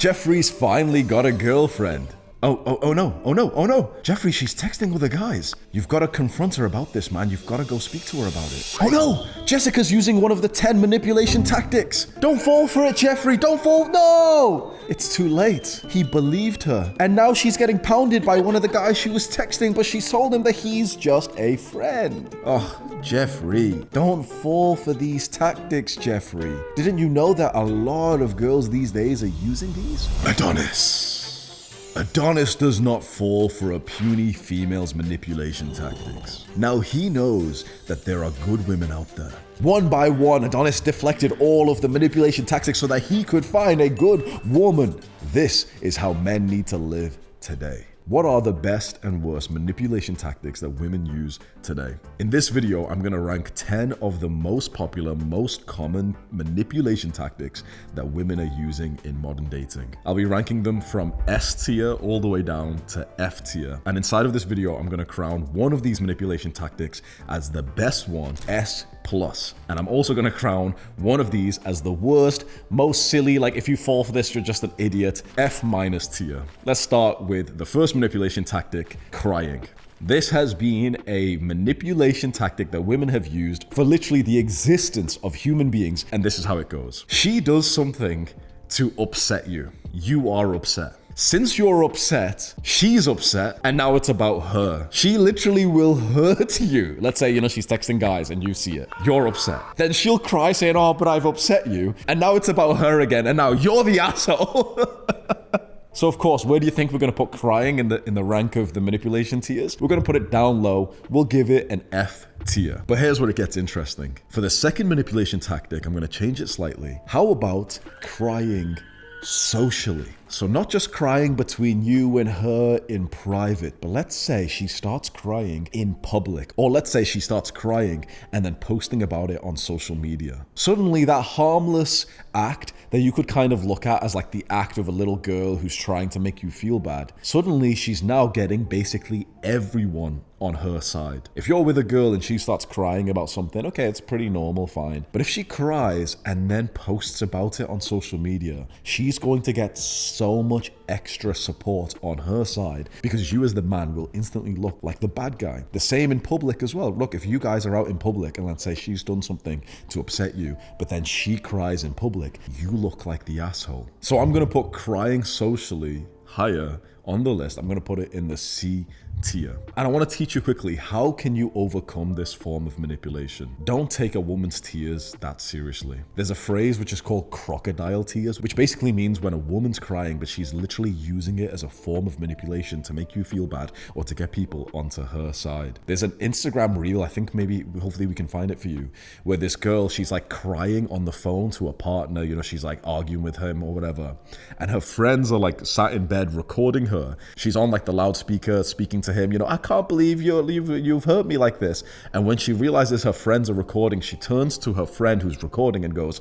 Jeffrey's finally got a girlfriend. Oh no. Jeffrey, she's texting other guys. You've got to confront her about this, man. You've got to go speak to her about it. Oh no! Jessica's using one of the 10 manipulation tactics. Don't fall for it, Jeffrey. Don't fall. No! It's too late. He believed her. And now she's getting pounded by one of the guys she was texting, but she told him that he's just a friend. Oh, Jeffrey. Don't fall for these tactics, Jeffrey. Didn't you know that a lot of girls these days are using these? Adonis does not fall for a puny female's manipulation tactics. Now he knows that there are good women out there. One by one, Adonis deflected all of the manipulation tactics so that he could find a good woman. This is how men need to live today. What are the best and worst manipulation tactics that women use today? In this video, I'm gonna rank 10 of the most popular, most common manipulation tactics that women are using in modern dating. I'll be ranking them from S tier all the way down to F tier. And inside of this video, I'm gonna crown one of these manipulation tactics as the best one, S+. And I'm also gonna crown one of these as the worst, most silly, like if you fall for this, you're just an idiot, F- tier. Let's start with the first manipulation tactic, crying. This has been a manipulation tactic that women have used for literally the existence of human beings, and this is how it goes. She does something to upset you. You are upset. Since you're upset, she's upset, and now it's about her. She literally will hurt you. Let's say, she's texting guys and you see it. You're upset. Then she'll cry saying, oh, but I've upset you. And now it's about her again, and now you're the asshole. So of course, where do you think we're gonna put crying in the rank of the manipulation tiers? We're gonna put it down low. We'll give it an F tier. But here's where it gets interesting. For the second manipulation tactic, I'm gonna change it slightly. How about crying socially? So not just crying between you and her in private, but let's say she starts crying in public, or let's say she starts crying and then posting about it on social media. Suddenly that harmless act that you could kind of look at as like the act of a little girl who's trying to make you feel bad, suddenly she's now getting basically everyone on her side. If you're with a girl and she starts crying about something, okay, it's pretty normal, fine. But if she cries and then posts about it on social media, she's going to get so much extra support on her side because you as the man will instantly look like the bad guy. The same in public as well. Look, if you guys are out in public and let's say she's done something to upset you, but then she cries in public, you look like the asshole. So I'm going to put crying socially higher on the list. I'm going to put it in the C tier. And I want to teach you quickly, how can you overcome this form of manipulation? Don't take a woman's tears that seriously. There's a phrase which is called crocodile tears, which basically means when a woman's crying, but she's literally using it as a form of manipulation to make you feel bad or to get people onto her side. There's an Instagram reel, I think hopefully we can find it for you, where this girl, she's like crying on the phone to a partner, she's like arguing with him or whatever. And her friends are like sat in bed recording her. She's on like the loudspeaker speaking to him, I can't believe you've hurt me like this. And when she realizes her friends are recording, she turns to her friend who's recording and goes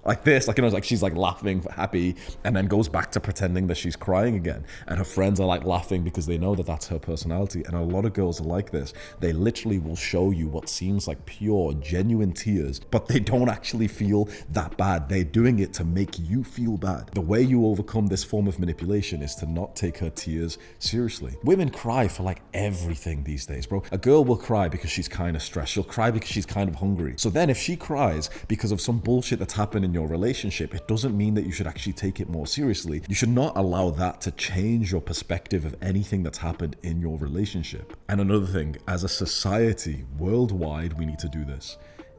like this, like she's like laughing, happy, and then goes back to pretending that she's crying again. And her friends are like laughing because they know that that's her personality. And a lot of girls are like this. They literally will show you what seems like pure, genuine tears, but they don't actually feel that bad. They're doing it to make you feel bad. The way you overcome this form of manipulation is to not take her tears seriously. Women cry for like everything these days, bro. A girl will cry because she's kind of stressed. She'll cry because she's kind of hungry. So then if she cries because of some bullshit that's happened in your relationship, it doesn't mean that you should actually take it more seriously. You should not allow that to change your perspective of anything that's happened in your relationship. And another thing, as a society worldwide, we need to do this.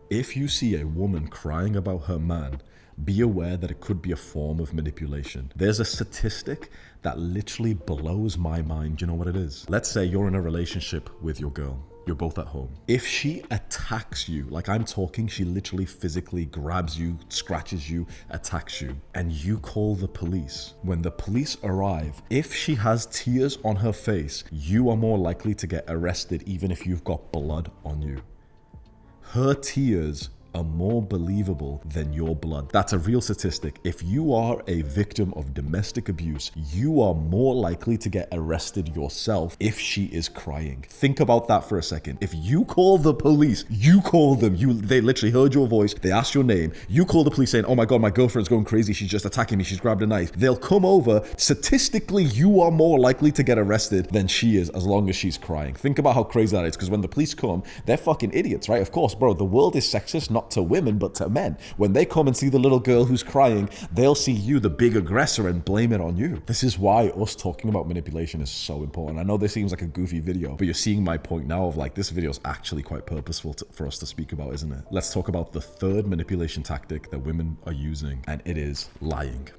If you see a woman crying about her man, be aware that it could be a form of manipulation. There's a statistic that literally blows my mind. You know what it is? Let's say you're in a relationship with your girl. You're both at home. If she attacks you, like I'm talking, she literally physically grabs you, scratches you, attacks you, and you call the police. When the police arrive, if she has tears on her face, you are more likely to get arrested even if you've got blood on you. Her tears are more believable than your blood. That's a real statistic. If you are a victim of domestic abuse, you are more likely to get arrested yourself if she is crying. Think about that for a second. If you call the police, you call them, they literally heard your voice, they asked your name, you call the police saying, oh my God, my girlfriend's going crazy, she's just attacking me, she's grabbed a knife. They'll come over. Statistically, you are more likely to get arrested than she is, as long as she's crying. Think about how crazy that is, because when the police come, they're fucking idiots, right? Of course, bro, the world is sexist, not to women, but to men. When they come and see the little girl who's crying, they'll see you, the big aggressor, and blame it on you. This is why us talking about manipulation is so important. I know this seems like a goofy video, but you're seeing my point now of like, this video is actually quite purposeful for us to speak about, isn't it? Let's talk about the third manipulation tactic that women are using, and it is lying.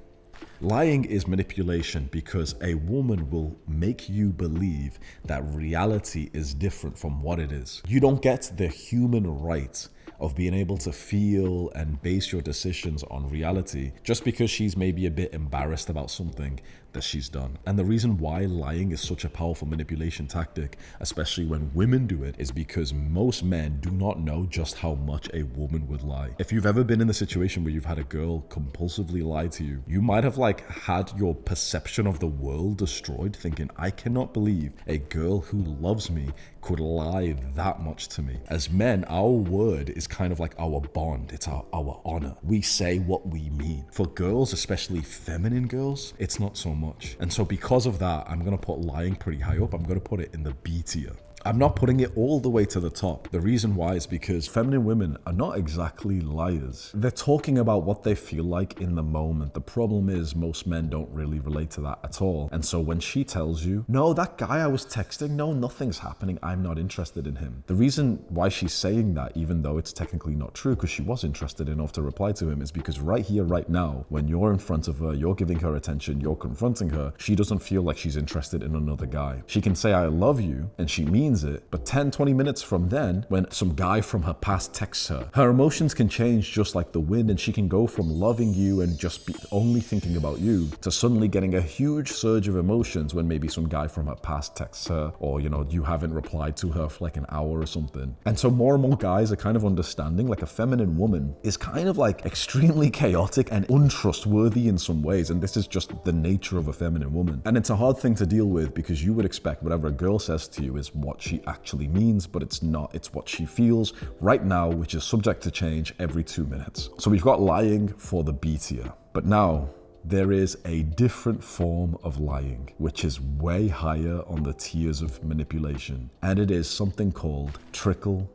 Lying is manipulation because a woman will make you believe that reality is different from what it is. You don't get the human right of being able to feel and base your decisions on reality just because she's maybe a bit embarrassed about something that she's done. And the reason why lying is such a powerful manipulation tactic, especially when women do it, is because most men do not know just how much a woman would lie. If you've ever been in the situation where you've had a girl compulsively lie to you, you might have like had your perception of the world destroyed, thinking, I cannot believe a girl who loves me could lie that much to me. As men, our word is kind of like our bond. It's our honor. We say what we mean. For girls, especially feminine girls, it's not so much. And so because of that, I'm going to put lying pretty high up. I'm going to put it in the B tier. I'm not putting it all the way to the top. The reason why is because feminine women are not exactly liars. They're talking about what they feel like in the moment. The problem is most men don't really relate to that at all. And so when she tells you, no, that guy I was texting, no, nothing's happening, I'm not interested in him. The reason why she's saying that, even though it's technically not true, because she was interested enough to reply to him, is because right here, right now, when you're in front of her, you're giving her attention, you're confronting her, she doesn't feel like she's interested in another guy. She can say, I love you, and she means it, but 10-20 minutes from then, when some guy from her past texts her, her emotions can change just like the wind, and she can go from loving you and just be only thinking about you to suddenly getting a huge surge of emotions when maybe some guy from her past texts her, or you haven't replied to her for like an hour or something. And so more and more guys are kind of understanding like a feminine woman is kind of like extremely chaotic and untrustworthy in some ways, and this is just the nature of a feminine woman. And it's a hard thing to deal with because you would expect whatever a girl says to you is what she actually means, but it's not. It's what she feels right now, which is subject to change every 2 minutes. So we've got lying for the B tier. But now there is a different form of lying, which is way higher on the tiers of manipulation. And it is something called trickle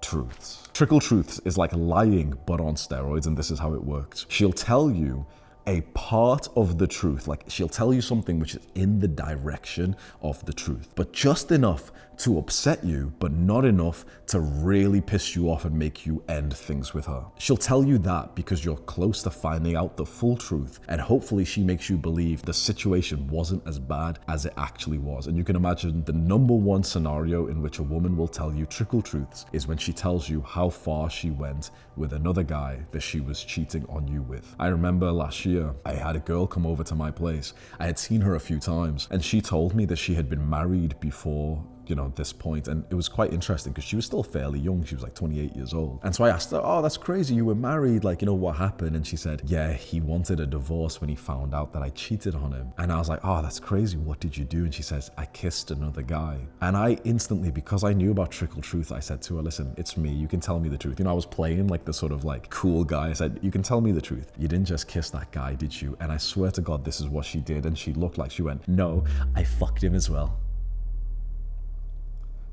truths. Trickle truths is like lying, but on steroids, and this is how it works. She'll tell you a part of the truth, like she'll tell you something which is in the direction of the truth, but just enough to upset you, but not enough to really piss you off and make you end things with her. She'll tell you that because you're close to finding out the full truth, and hopefully she makes you believe the situation wasn't as bad as it actually was. And you can imagine the number one scenario in which a woman will tell you trickle truths is when she tells you how far she went with another guy that she was cheating on you with. I remember last year, I had a girl come over to my place. I had seen her a few times, and she told me that she had been married before this point. And it was quite interesting because she was still fairly young. She was like 28 years old. And so I asked her, oh, that's crazy. You were married. Like, what happened? And she said, yeah, he wanted a divorce when he found out that I cheated on him. And I was like, oh, that's crazy. What did you do? And she says, I kissed another guy. And I instantly, because I knew about trickle truth, I said to her, listen, it's me. You can tell me the truth. I was playing like the sort of like cool guy. I said, you can tell me the truth. You didn't just kiss that guy, did you? And I swear to God, this is what she did. And she looked like she went, no, I fucked him as well.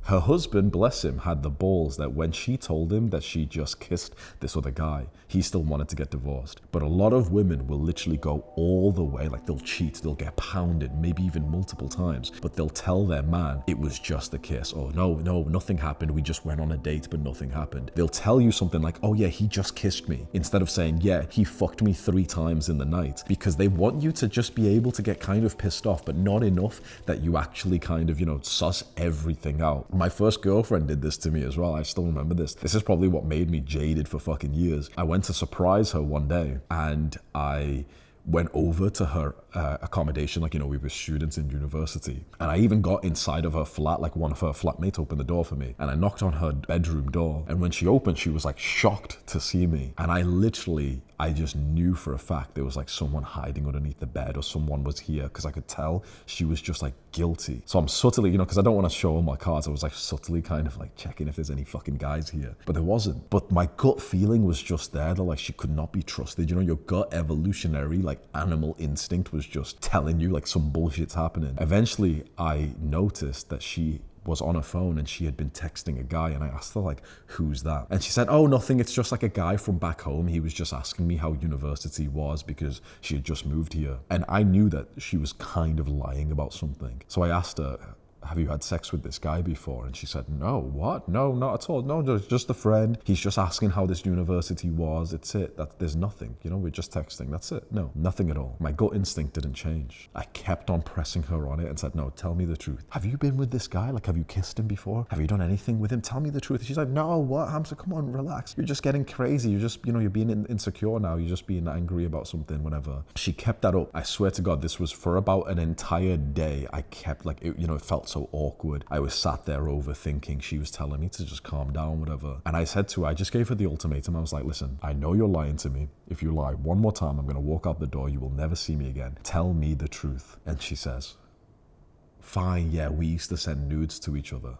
Her husband, bless him, had the balls that when she told him that she just kissed this other guy, he still wanted to get divorced. But a lot of women will literally go all the way, like they'll cheat, they'll get pounded, maybe even multiple times, but they'll tell their man it was just a kiss. Oh, no, nothing happened. We just went on a date, but nothing happened. They'll tell you something like, oh yeah, he just kissed me, instead of saying, yeah, he fucked me 3 times in the night, because they want you to just be able to get kind of pissed off, but not enough that you actually kind of, suss everything out. My first girlfriend did this to me as well. I still remember this. This is probably what made me jaded for fucking years. I went to surprise her one day, and I went over to her accommodation, like, you know, we were students in university. And I even got inside of her flat, like one of her flatmates opened the door for me. And I knocked on her bedroom door. And when she opened, she was like shocked to see me. And I just knew for a fact there was like someone hiding underneath the bed or someone was here, because I could tell she was just like guilty. So I'm subtly, you know, because I don't want to show all my cards, I was like subtly kind of like checking if there's any fucking guys here. But there wasn't. But my gut feeling was just there that like she could not be trusted. You know, your gut evolutionary like animal instinct was just telling you like some bullshit's happening. Eventually I noticed that she was on her phone and she had been texting a guy, and I asked her like, who's that? And she said, oh, nothing, it's just like a guy from back home. He was just asking me how university was because she had just moved here. And I knew that she was kind of lying about something. So I asked her, have you had sex with this guy before? And she said, no. What? No, not at all. No, just a friend. He's just asking how this university was. It's it. There's nothing. You know, we're just texting. That's it. No, nothing at all. My gut instinct didn't change. I kept on pressing her on it and said, no, tell me the truth. Have you been with this guy? Like, have you kissed him before? Have you done anything with him? Tell me the truth. She's like, no, what? Hamza, come on, relax. You're just getting crazy. You're just, you know, you're being insecure now. You're just being angry about something, whatever. She kept that up. I swear to God, this was for about an entire day. I kept like, it, you know, it felt so awkward. I was sat there overthinking. She was telling me to just calm down, whatever. And I said to her, I just gave her the ultimatum. I was like, listen, I know you're lying to me. If you lie one more time, I'm going to walk out the door. You will never see me again. Tell me the truth. And she says, fine, yeah, we used to send nudes to each other.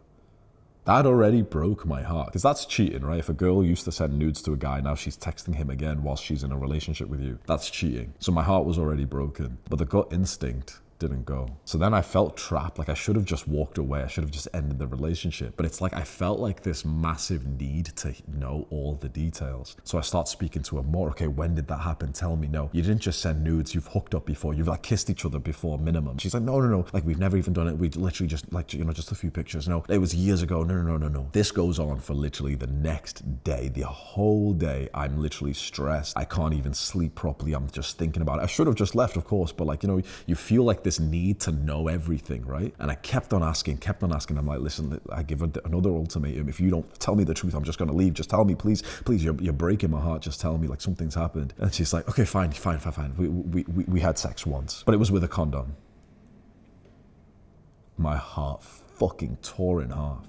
That already broke my heart, because that's cheating, right? If a girl used to send nudes to a guy, now she's texting him again while she's in a relationship with you, that's cheating. So my heart was already broken. But the gut instinct didn't go. So then I felt trapped. Like I should have just walked away. I should have just ended the relationship. But it's like I felt like this massive need to know all the details. So I start speaking to her more. Okay, when did that happen? Tell me. No, you didn't just send nudes. You've hooked up before. You've like kissed each other before, minimum. She's like, no. Like we've never even done it. We literally just like, you know, just a few pictures. No, it was years ago. No. This goes on for literally the next day. The whole day, I'm literally stressed. I can't even sleep properly. I'm just thinking about it. I should have just left, of course. But like, you know, you feel like this need to know everything, right? And I kept on asking. I'm like, listen, I give her another ultimatum. If you don't tell me the truth, I'm just going to leave. Just tell me, please, you're breaking my heart. Just tell me, like, something's happened. And she's like, okay, fine. We had sex once, but it was with a condom. My heart fucking tore in half.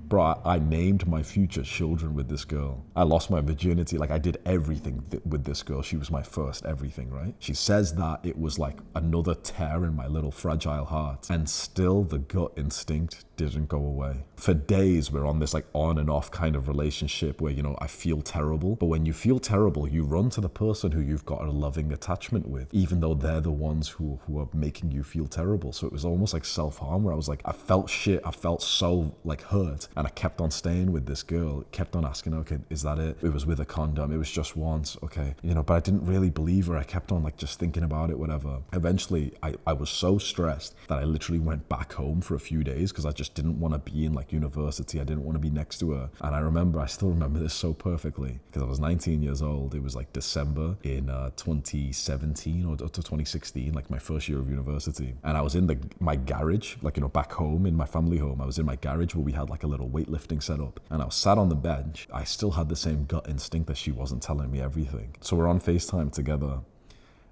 Bro, I named my future children with this girl. I lost my virginity. Like I did everything with this girl. She was my first everything, right? She says that it was like another tear in my little fragile heart. And still the gut instinct didn't go away. For days, we're on this like on and off kind of relationship where, you know, I feel terrible. But when you feel terrible, you run to the person who you've got a loving attachment with, even though they're the ones who are making you feel terrible. So it was almost like self-harm where I was like, I felt shit. I felt so like hurt. And I kept on staying with this girl, kept on asking, okay, is that it? It was with a condom. It was just once. Okay. You know, but I didn't really believe her. I kept on like just thinking about it, whatever. Eventually, I was so stressed that I literally went back home for a few days because I just didn't want to be in like university. I didn't want to be next to her. And I still remember this so perfectly because I was 19 years old. It was like December in 2017 or to 2016, like my first year of university. And I was in my garage, like, you know, back home in my family home. I was in my garage where we had like a little weightlifting setup. And I was sat on the bench. I still had the same gut instinct that she wasn't telling me everything. So we're on FaceTime together.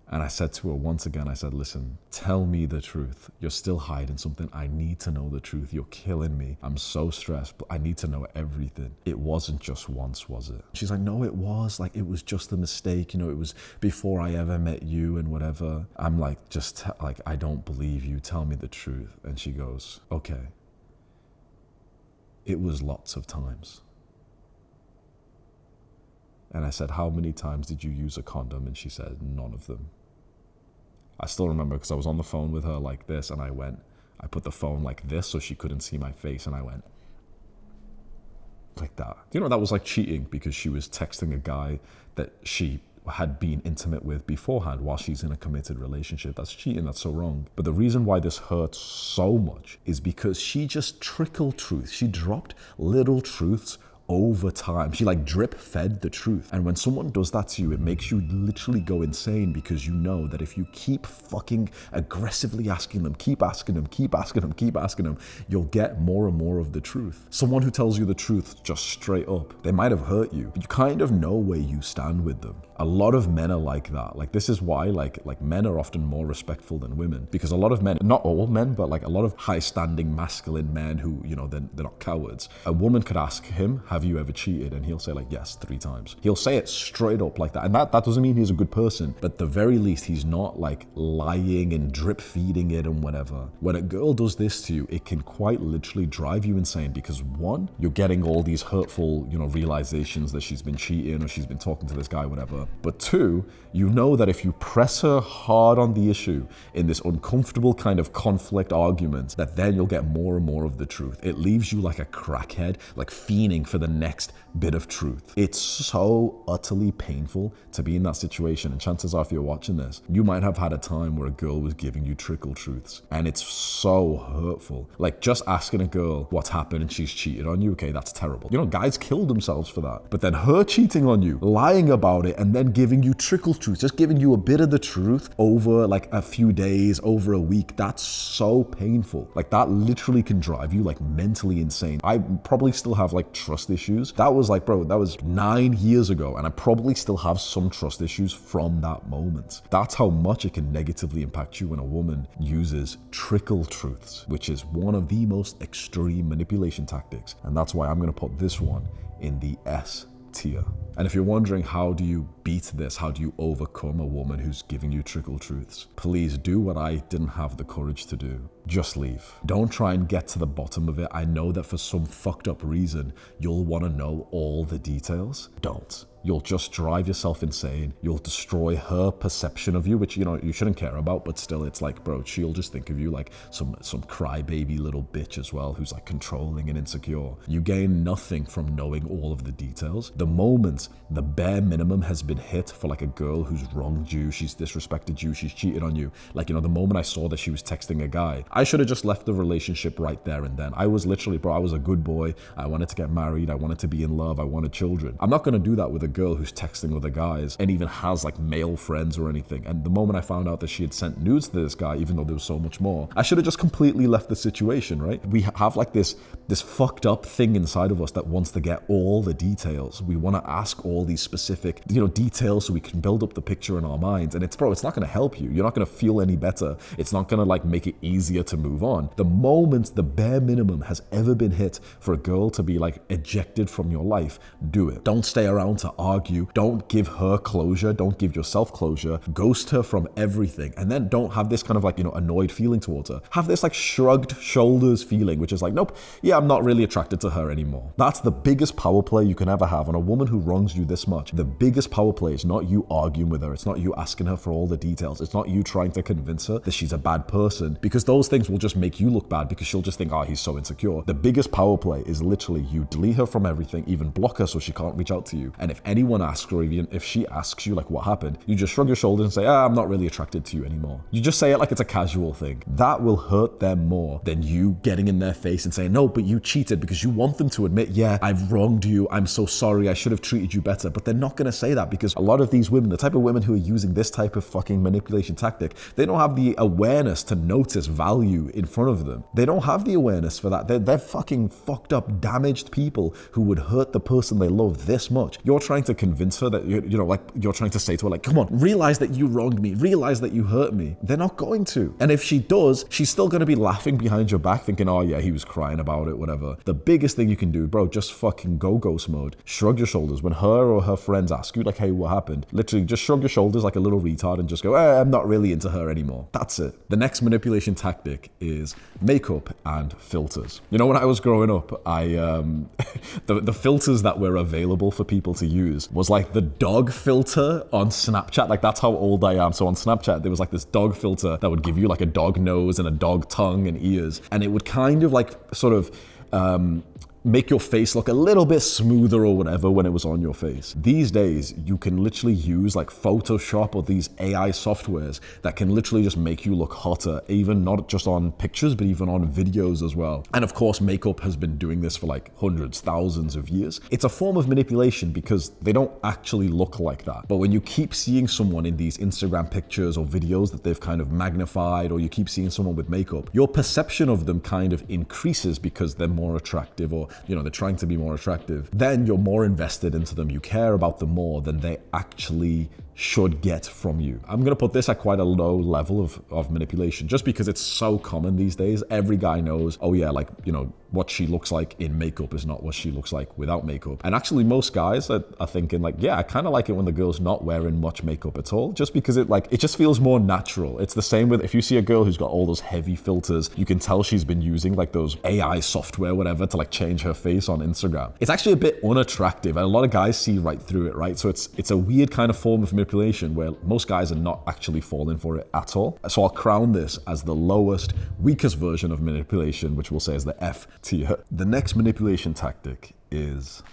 And I said to her once again, I said, listen, tell me the truth. You're still hiding something. I need to know the truth. You're killing me. I'm so stressed, but I need to know everything. It wasn't just once, was it? She's like, no, it was. Like, it was just a mistake. You know, it was before I ever met you and whatever. I'm like, I don't believe you. Tell me the truth. And she goes, okay. It was lots of times. And I said, how many times did you use a condom? And she said, none of them. I still remember because I was on the phone with her like this and I put the phone like this so she couldn't see my face and I went like that. You know, that was like cheating because she was texting a guy that she had been intimate with beforehand while she's in a committed relationship. That's cheating. That's so wrong. But the reason why this hurts so much is because she just trickled truth. She dropped little truths over time. She like drip fed the truth. And when someone does that to you, it makes you literally go insane because you know that if you keep fucking aggressively asking them, keep asking them, you'll get more and more of the truth. Someone who tells you the truth just straight up, they might have hurt you, but you kind of know where you stand with them. A lot of men are like that. Like, this is why like men are often more respectful than women, because a lot of men, not all men, but like a lot of high standing masculine men who, you know, they're not cowards. A woman could ask him, have you ever cheated? And he'll say like, yes, 3 times. He'll say it straight up like that. And that doesn't mean he's a good person, but at the very least, he's not like lying and drip feeding it and whatever. When a girl does this to you, it can quite literally drive you insane, because one, you're getting all these hurtful, you know, realizations that she's been cheating or she's been talking to this guy, whatever. But two, you know that if you press her hard on the issue in this uncomfortable kind of conflict argument, that then you'll get more and more of the truth. It leaves you like a crackhead, like fiending for the next bit of truth. It's so utterly painful to be in that situation. And chances are, if you're watching this, you might have had a time where a girl was giving you trickle truths, and it's so hurtful. Like, just asking a girl what's happened and she's cheated on you, okay, that's terrible. You know, guys kill themselves for that. But then her cheating on you, lying about it, and then giving you trickle truths, just giving you a bit of the truth over like a few days, over a week, that's so painful. Like, that literally can drive you like mentally insane. I probably still have like trust issues. That was like, bro, that was 9 years ago, and I probably still have some trust issues from that moment. That's how much it can negatively impact you when a woman uses trickle truths, which is one of the most extreme manipulation tactics. And that's why I'm going to put this one in the S tier. And if you're wondering, how do you beat this? How do you overcome a woman who's giving you trickle truths? Please do what I didn't have the courage to do. Just leave. Don't try and get to the bottom of it. I know that for some fucked up reason, you'll want to know all the details. Don't. You'll just drive yourself insane. You'll destroy her perception of you, which, you know, you shouldn't care about, but still, it's like, bro, she'll just think of you like some crybaby little bitch as well, who's like controlling and insecure. You gain nothing from knowing all of the details. The moment the bare minimum has been hit for like a girl who's wronged you, she's disrespected you, she's cheated on you. Like, you know, the moment I saw that she was texting a guy, I should have just left the relationship right there and then. I was literally, bro, I was a good boy. I wanted to get married. I wanted to be in love. I wanted children. I'm not going to do that with a girl who's texting other guys and even has like male friends or anything. And the moment I found out that she had sent nudes to this guy, even though there was so much more, I should have just completely left the situation, right? We have like this fucked up thing inside of us that wants to get all the details. We want to ask all these specific, you know, details so we can build up the picture in our minds. And it's not going to help you. You're not going to feel any better. It's not going to like make it easier to move on. The moment the bare minimum has ever been hit for a girl to be like ejected from your life, do it. Don't stay around to argue. Don't give her closure. Don't give yourself closure. Ghost her from everything. And then don't have this kind of like, you know, annoyed feeling towards her. Have this like shrugged shoulders feeling, which is like, nope, yeah, I'm not really attracted to her anymore. That's the biggest power play you can ever have on a woman who wrongs you this much. The biggest power play is not you arguing with her. It's not you asking her for all the details. It's not you trying to convince her that she's a bad person, because those things will just make you look bad, because she'll just think, oh, he's so insecure. The biggest power play is literally you delete her from everything, even block her so she can't reach out to you. And if anyone asks, or even if she asks you like what happened, you just shrug your shoulders and say, I'm not really attracted to you anymore. You just say it like it's a casual thing. That will hurt them more than you getting in their face and saying, no, but you cheated, because you want them to admit, yeah, I've wronged you. I'm so sorry. I should have treated you better. But they're not going to say that, because a lot of these women, the type of women who are using this type of fucking manipulation tactic, they don't have the awareness to notice value in front of them. They don't have the awareness for that. They're fucking fucked up, damaged people who would hurt the person they love this much. You're trying to convince her that, you know, like you're trying to say to her, like, come on, realize that you wronged me. Realize that you hurt me. They're not going to. And if she does, she's still going to be laughing behind your back thinking, oh yeah, he was crying about it, whatever. The biggest thing you can do, bro, just fucking go ghost mode. Shrug your shoulders. When her or her friends ask you like, hey, what happened? Literally just shrug your shoulders like a little retard and just go, I'm not really into her anymore. That's it. The next manipulation tactic is makeup and filters. You know, when I was growing up, the filters that were available for people to use was like the dog filter on Snapchat. Like, that's how old I am. So on Snapchat, there was like this dog filter that would give you like a dog nose and a dog tongue and ears. And it would kind of like sort of make your face look a little bit smoother or whatever when it was on your face. These days, you can literally use like Photoshop or these AI softwares that can literally just make you look hotter, even not just on pictures, but even on videos as well. And of course, makeup has been doing this for like hundreds, thousands of years. It's a form of manipulation because they don't actually look like that. But when you keep seeing someone in these Instagram pictures or videos that they've kind of magnified, or you keep seeing someone with makeup, your perception of them kind of increases because they're more attractive, or they're trying to be more attractive, then you're more invested into them. You care about them more than they actually should get from you. I'm gonna put this at quite a low level of manipulation, just because it's so common these days. Every guy knows, oh yeah, like, what she looks like in makeup is not what she looks like without makeup. And actually most guys are thinking like, yeah, I kind of like it when the girl's not wearing much makeup at all, just because it just feels more natural. It's the same with, if you see a girl who's got all those heavy filters, you can tell she's been using like those AI software, whatever, to like change her face on Instagram. It's actually a bit unattractive, and a lot of guys see right through it, right? So it's a weird kind of form of manipulation where most guys are not actually falling for it at all. So I'll crown this as the lowest, weakest version of manipulation, which we'll say is the F tier. The next manipulation tactic is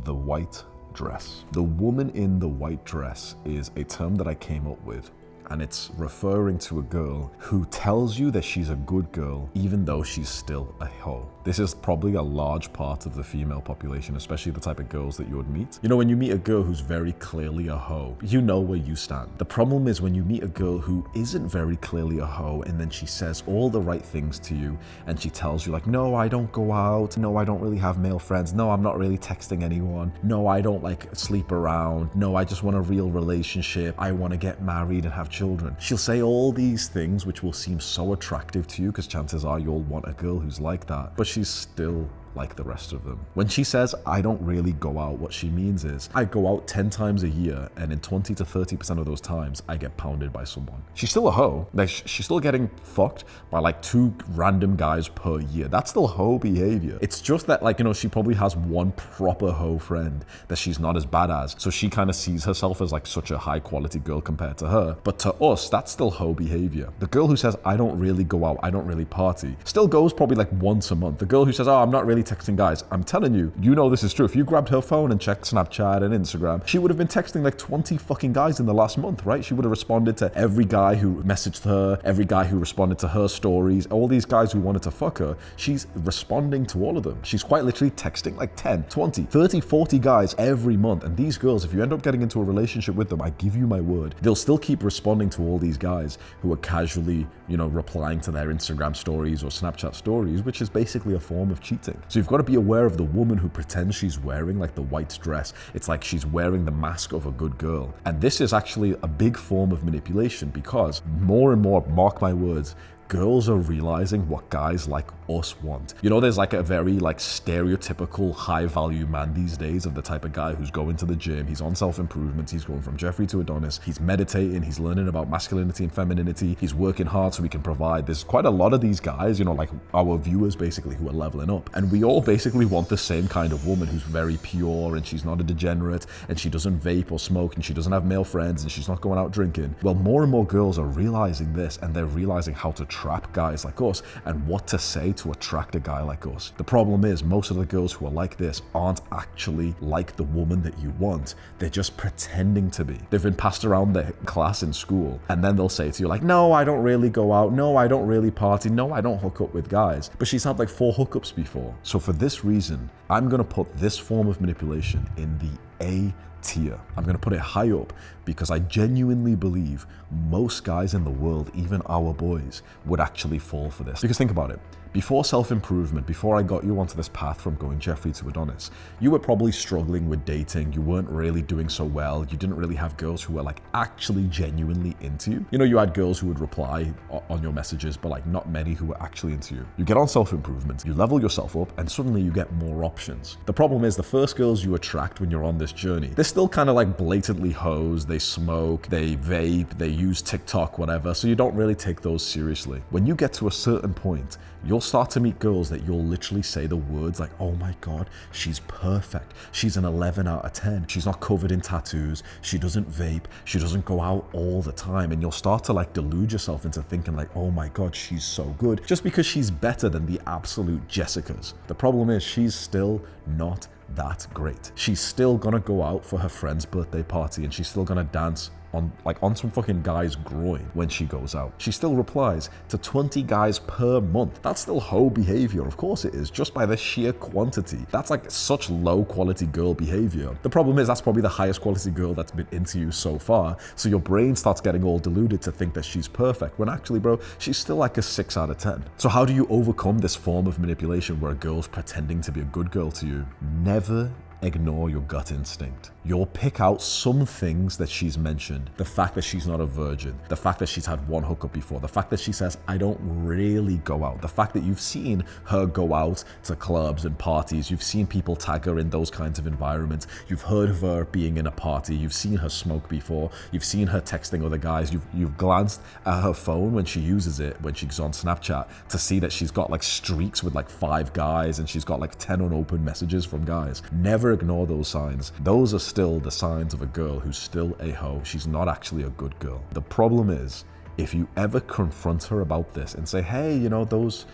the white dress. The woman in the white dress is a term that I came up with, and it's referring to a girl who tells you that she's a good girl even though she's still a hoe. This is probably a large part of the female population, especially the type of girls that you would meet. When you meet a girl who's very clearly a hoe, you know where you stand. The problem is when you meet a girl who isn't very clearly a hoe, and then she says all the right things to you, and she tells you like, no, I don't go out, no, I don't really have male friends, no, I'm not really texting anyone, no, I don't like sleep around, no, I just want a real relationship, I want to get married and have children. She'll say all these things which will seem so attractive to you, because chances are you'll want a girl who's like that, but she's still like the rest of them. When she says, I don't really go out, what she means is, I go out 10 times a year, and in 20 to 30% of those times, I get pounded by someone. She's still a hoe. Like, she's still getting fucked by like 2 random guys per year. That's still hoe behavior. It's just that, like, she probably has one proper hoe friend that she's not as bad as, so she kind of sees herself as like such a high quality girl compared to her. But to us, that's still hoe behavior. The girl who says, I don't really go out, I don't really party, still goes probably like once a month. The girl who says, oh, I'm not really texting guys, I'm telling you, this is true. If you grabbed her phone and checked Snapchat and Instagram, she would have been texting like 20 fucking guys in the last month, right? She would have responded to every guy who messaged her, every guy who responded to her stories, all these guys who wanted to fuck her. She's responding to all of them. She's quite literally texting like 10, 20, 30, 40 guys every month. And these girls, if you end up getting into a relationship with them, I give you my word, they'll still keep responding to all these guys who are casually, replying to their Instagram stories or Snapchat stories, which is basically a form of cheating. So you've got to be aware of the woman who pretends she's wearing like the white dress. It's like she's wearing the mask of a good girl. And this is actually a big form of manipulation, because more and more, mark my words, girls are realizing what guys like us want. There's like a very like stereotypical high value man these days of the type of guy who's going to the gym, he's on self-improvement, he's going from Jeffrey to Adonis, he's meditating, he's learning about masculinity and femininity, he's working hard so he can provide. There's quite a lot of these guys, like our viewers basically, who are leveling up. And we all basically want the same kind of woman who's very pure, and she's not a degenerate, and she doesn't vape or smoke, and she doesn't have male friends, and she's not going out drinking. Well, more and more girls are realizing this, and they're realizing how to trap guys like us and what to say to attract a guy like us. The problem is most of the girls who are like this aren't actually like the woman that you want. They're just pretending to be. They've been passed around their class in school, and then they'll say to you like, no, I don't really go out, no, I don't really party, no, I don't hook up with guys. But she's had like 4 hookups before. So for this reason, I'm gonna put this form of manipulation in the A tier. I'm gonna put it high up because I genuinely believe most guys in the world, even our boys, would actually fall for this. Because think about it. Before self-improvement, before I got you onto this path from going Jeffrey to Adonis, you were probably struggling with dating. You weren't really doing so well. You didn't really have girls who were like actually genuinely into you. You had girls who would reply on your messages, but like not many who were actually into you. You get on self-improvement, you level yourself up, and suddenly you get more options. The problem is the first girls you attract when you're on this journey, they're still kind of like blatantly hoes. They smoke, they vape, they use TikTok, whatever. So you don't really take those seriously. When you get to a certain point, you'll start to meet girls that you'll literally say the words like, oh my God, she's perfect. She's an 11 out of 10. She's not covered in tattoos. She doesn't vape. She doesn't go out all the time. And you'll start to like delude yourself into thinking like, oh my God, she's so good. Just because she's better than the absolute Jessicas. The problem is she's still not that great. She's still gonna go out for her friend's birthday party, and she's still gonna dance on some fucking guy's groin when she goes out. She still replies to 20 guys per month. That's still hoe behavior. Of course it is, just by the sheer quantity. That's like such low quality girl behavior. The problem is that's probably the highest quality girl that's been into you so far. So your brain starts getting all deluded to think that she's perfect, when actually, bro, she's still like a 6 out of 10. So how do you overcome this form of manipulation where a girl's pretending to be a good girl to you? Never ignore your gut instinct. You'll pick out some things that she's mentioned. The fact that she's not a virgin, the fact that she's had one hookup before, the fact that she says, I don't really go out, the fact that you've seen her go out to clubs and parties, you've seen people tag her in those kinds of environments, you've heard of her being in a party, you've seen her smoke before, you've seen her texting other guys, you've glanced at her phone when she uses it, when she's on Snapchat, to see that she's got like streaks with like 5 guys and she's got like 10 unopened messages from guys. Never ignore those signs. Those are still the signs of a girl who's still a hoe. She's not actually a good girl. The problem is, if you ever confront her about this and say, hey, you know, those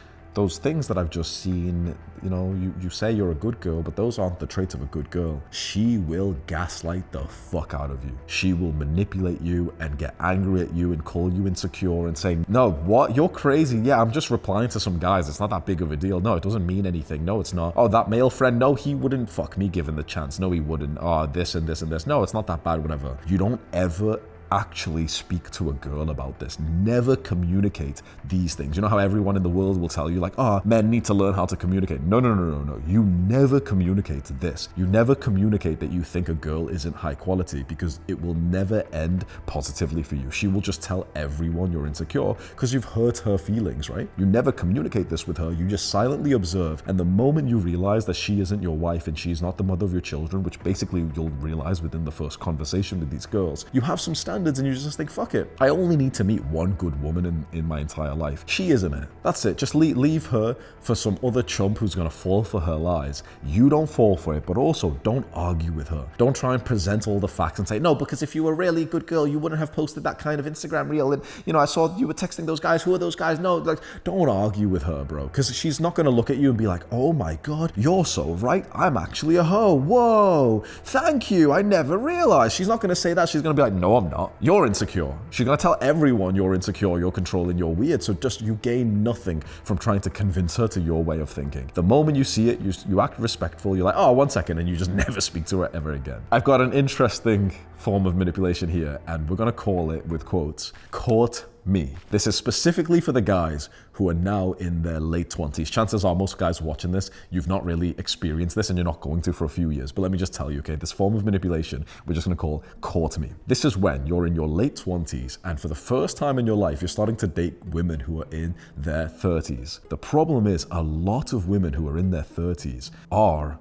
things that I've just seen, you know, you say you're a good girl, but those aren't the traits of a good girl. She will gaslight the fuck out of you. She will manipulate you and get angry at you and call you insecure and say, no, what? You're crazy. Yeah, I'm just replying to some guys. It's not that big of a deal. No, it doesn't mean anything. No, it's not. Oh, that male friend, no, he wouldn't fuck me given the chance. No, he wouldn't. Oh, this and this and this. No, it's not that bad, whatever. You don't ever actually speak to a girl about this. Never communicate these things. You know how everyone in the world will tell you like, men need to learn how to communicate. No. You never communicate this. You never communicate that you think a girl isn't high quality, because it will never end positively for you. She will just tell everyone you're insecure because you've hurt her feelings, right? You never communicate this with her. You just silently observe. And the moment you realize that she isn't your wife and she's not the mother of your children, which basically you'll realize within the first conversation with these girls, you have some standards and you just think, fuck it. I only need to meet one good woman in my entire life. She isn't it. That's it. Just leave her for some other chump who's going to fall for her lies. You don't fall for it, but also don't argue with her. Don't try and present all the facts and say, no, because if you were a really good girl, you wouldn't have posted that kind of Instagram reel. And, you know, I saw you were texting those guys. Who are those guys? No, like, don't argue with her, bro. Because she's not going to look at you and be like, oh my God, you're so right. I'm actually a hoe. Whoa, thank you. I never realized. She's not going to say that. She's going to be like, no, I'm not. You're insecure. She's gonna tell everyone you're insecure, you're controlling, you're weird. So just you gain nothing from trying to convince her to your way of thinking. The moment you see it, you act respectful. You're like, oh, 1 second, and you just never speak to her ever again. I've got an interesting form of manipulation here, and we're gonna call it, with quotes, court me. This is specifically for the guys who are now in their late 20s. Chances are most guys watching this, you've not really experienced this and you're not going to for a few years. But let me just tell you, okay, this form of manipulation, we're just gonna call court me. This is when you're in your late 20s and for the first time in your life, you're starting to date women who are in their 30s. The problem is a lot of women who are in their 30s are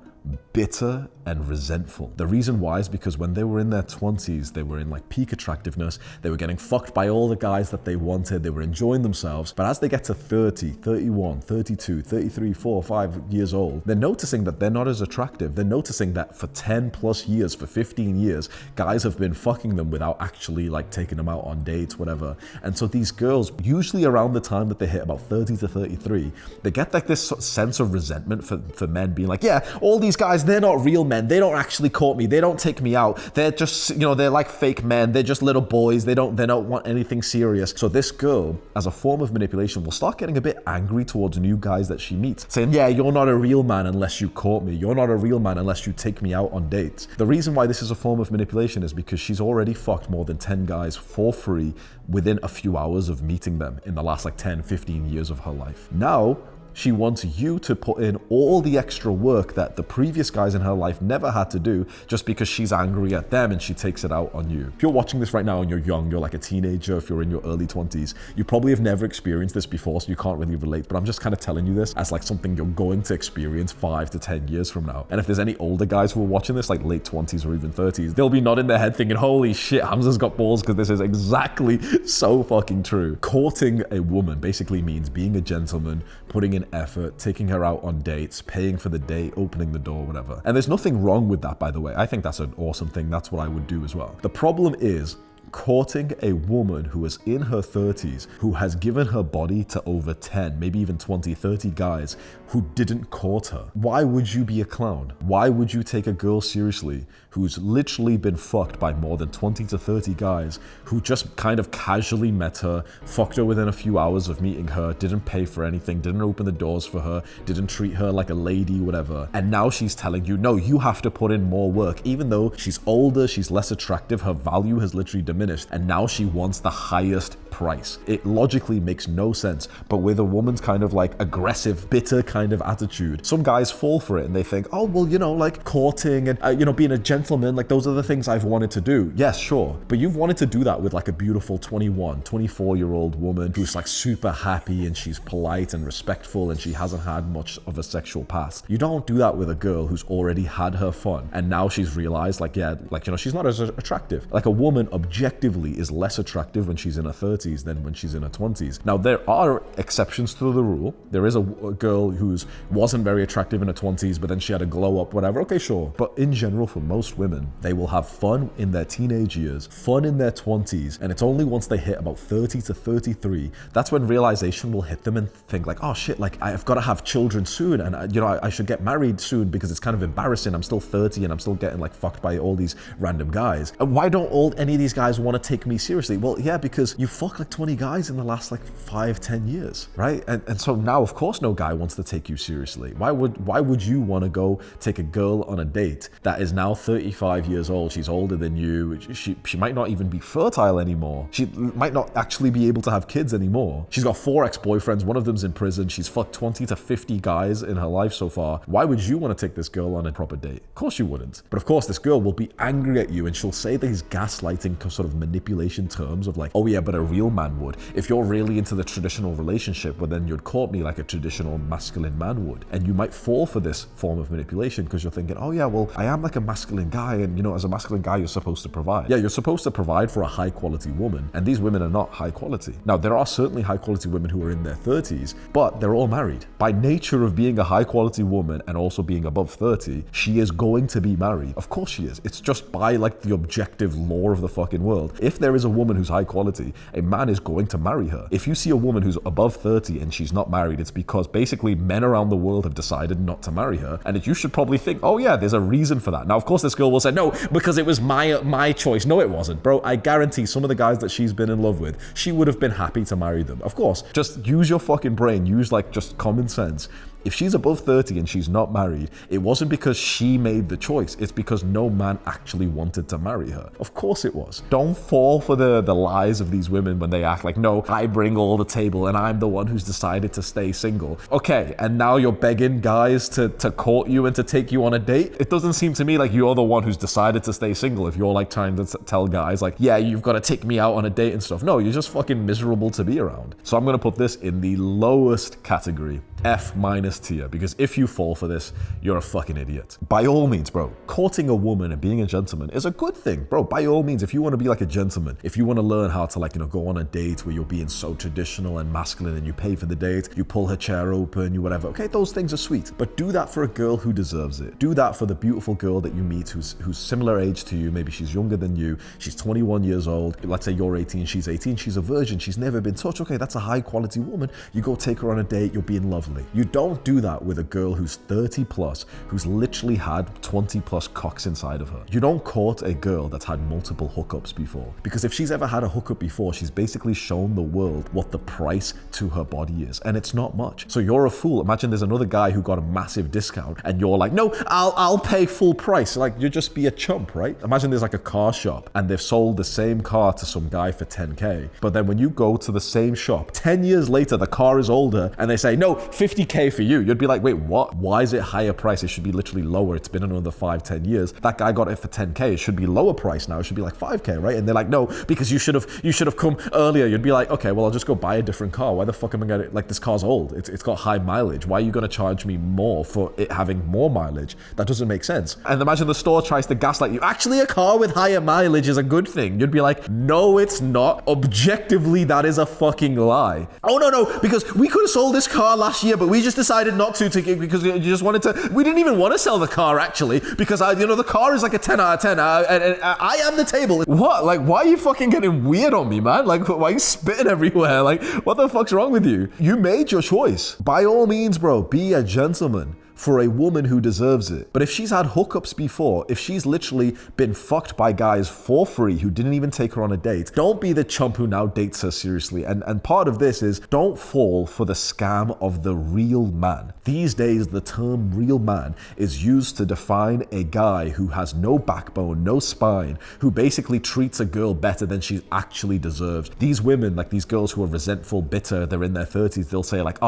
bitter and resentful. The reason why is because when they were in their 20s, they were in like peak attractiveness, they were getting fucked by all the guys that they wanted, they were enjoying themselves. But as they get to 30, 31, 32, 33, 4, 5 years old, they're noticing that they're not as attractive. They're noticing that for 10 plus years, for 15 years, guys have been fucking them without actually like taking them out on dates, whatever. And so these girls, usually around the time that they hit about 30 to 33, they get like this sense of resentment for men being like, yeah, all these guys, they're not real men. They don't actually court me. They don't take me out. They're just, you know, they're like fake men. They're just little boys. They don't want anything serious. So this girl, as a form of manipulation, will start getting a bit angry towards new guys that she meets, saying, yeah, you're not a real man unless you court me. You're not a real man unless you take me out on dates. The reason why this is a form of manipulation is because she's already fucked more than 10 guys for free within a few hours of meeting them in the last like 10, 15 years of her life. Now, she wants you to put in all the extra work that the previous guys in her life never had to do just because she's angry at them and she takes it out on you. If you're watching this right now and you're young, you're like a teenager, if you're in your early 20s, you probably have never experienced this before, so you can't really relate, but I'm just kind of telling you this as like something you're going to experience 5 to 10 years from now. And if there's any older guys who are watching this, like late 20s or even 30s, they'll be nodding their head thinking, holy shit, Hamza's got balls, because this is exactly so fucking true. Courting a woman basically means being a gentleman, putting in effort, taking her out on dates, paying for the date, opening the door, whatever. And there's nothing wrong with that, by the way. I think that's an awesome thing. That's what I would do as well. The problem is courting a woman who is in her 30s, who has given her body to over 10, maybe even 20, 30 guys who didn't court her. Why would you be a clown? Why would you take a girl seriously who's literally been fucked by more than 20 to 30 guys who just kind of casually met her, fucked her within a few hours of meeting her, didn't pay for anything, didn't open the doors for her, didn't treat her like a lady, whatever. And now she's telling you, no, you have to put in more work. Even though she's older, she's less attractive, her value has literally diminished, and now she wants the highest price. It logically makes no sense, but with a woman's kind of like aggressive, bitter kind of attitude, some guys fall for it and they think, oh, well, you know, like courting and, you know, being a gentleman, like those are the things I've wanted to do. Yes, sure. But you've wanted to do that with like a beautiful 21, 24-year-old woman who's like super happy and she's polite and respectful and she hasn't had much of a sexual past. You don't do that with a girl who's already had her fun and now she's realized like, yeah, like, you know, she's not as attractive. Like a woman objectively is less attractive when she's in her 30s than when she's in her 20s. Now, there are exceptions to the rule. There is a girl who wasn't very attractive in her 20s, but then she had a glow up, whatever. Okay, sure. But in general, for most women, they will have fun in their teenage years, fun in their 20s, and it's only once they hit about 30 to 33, that's when realization will hit them and think like, oh shit, like I've got to have children soon, and you know, I should get married soon because it's kind of embarrassing. I'm still 30 and I'm still getting like fucked by all these random guys. And why don't any of these guys want to take me seriously? Well, yeah, because you fuck like 20 guys in the last like 5-10 years, right? And so now, of course, no guy wants to take you seriously. Why would you want to go take a girl on a date that is now 35 years old? She's older than you. She might not even be fertile anymore. She might not actually be able to have kids anymore. She's got 4 ex-boyfriends. One of them's in prison. She's fucked 20 to 50 guys in her life so far. Why would you want to take this girl on a proper date? Of course you wouldn't. But of course, this girl will be angry at you and she'll say these gaslighting sort of manipulation terms of like, oh yeah, but a real man would. If you're really into the traditional relationship, well then you'd court me like a traditional masculine man would. And you might fall for this form of manipulation because you're thinking, oh yeah, well, I am like a masculine guy, and you know, as a masculine guy, you're supposed to provide. Yeah, you're supposed to provide for a high quality woman, and these women are not high quality. Now, there are certainly high quality women who are in their 30s, but they're all married. By nature of being a high quality woman and also being above 30, she is going to be married. Of course she is. It's just by like the objective law of the fucking world. If there is a woman who's high quality, a man is going to marry her. If you see a woman who's above 30 and she's not married, it's because basically men around the world have decided not to marry her, and you should probably think, oh yeah, there's a reason for that. Now, of course, this girl will say, no, because it was my choice. No, it wasn't. Bro, I guarantee some of the guys that she's been in love with, she would have been happy to marry them. Of course, just use your fucking brain, use like just common sense. If she's above 30 and she's not married, it wasn't because she made the choice. It's because no man actually wanted to marry her. Of course it was. Don't fall for the lies of these women when they act like, no, I bring all the table and I'm the one who's decided to stay single. Okay, and now you're begging guys to court you and to take you on a date? It doesn't seem to me like you're the one who's decided to stay single if you're like trying to tell guys like, yeah, you've got to take me out on a date and stuff. No, you're just fucking miserable to be around. So I'm going to put this in the lowest category. F- tier, because if you fall for this, you're a fucking idiot. By all means, bro, courting a woman and being a gentleman is a good thing, bro. By all means, if you want to be like a gentleman, if you want to learn how to like, you know, go on a date where you're being so traditional and masculine and you pay for the date, you pull her chair open, you whatever, okay, those things are sweet, but do that for a girl who deserves it. Do that for the beautiful girl that you meet who's similar age to you. Maybe she's younger than you, she's 21 years old, let's say you're 18, she's 18, she's a virgin, she's never been touched. Okay, that's a high quality woman. You go take her on a date, you're being lovely. You don't do that with a girl who's 30 plus, who's literally had 20 plus cocks inside of her. You don't court a girl that's had multiple hookups before, because if she's ever had a hookup before, she's basically shown the world what the price to her body is, and it's not much. So you're a fool. Imagine there's another guy who got a massive discount and you're like, no, I'll pay full price. Like, you just be a chump, right? Imagine there's like a car shop and they've sold the same car to some guy for 10K, but then when you go to the same shop 10 years later, the car is older and they say, no, 50K for you. You'd be like, wait, what? Why is it higher price? It should be literally lower. It's been another 5-10 years. That guy got it for 10K. It should be lower price now. It should be like 5K, right? And they're like, no, because you should have come earlier. You'd be like, okay, well, I'll just go buy a different car. Why the fuck am I gonna, like, this car's old. It's got high mileage. Why are you gonna charge me more for it having more mileage? That doesn't make sense. And imagine the store tries to gaslight you. Actually, a car with higher mileage is a good thing. You'd be like, no, it's not. Objectively, that is a fucking lie. Oh, no, because we could have sold this car last year yeah, but we just decided not to because you just wanted to. We didn't even want to sell the car actually because the car is like a 10 out of 10. And I am the table. What? Like, why are you fucking getting weird on me, man? Like, why are you spitting everywhere? Like, what the fuck's wrong with you? You made your choice. By all means, bro, be a gentleman for a woman who deserves it. But if she's had hookups before, if she's literally been fucked by guys for free who didn't even take her on a date, don't be the chump who now dates her seriously. And part of this is don't fall for the scam of the real man. These days, the term real man is used to define a guy who has no backbone, no spine, who basically treats a girl better than she actually deserves. These women, like these girls who are resentful, bitter, they're in their 30s, they'll say like,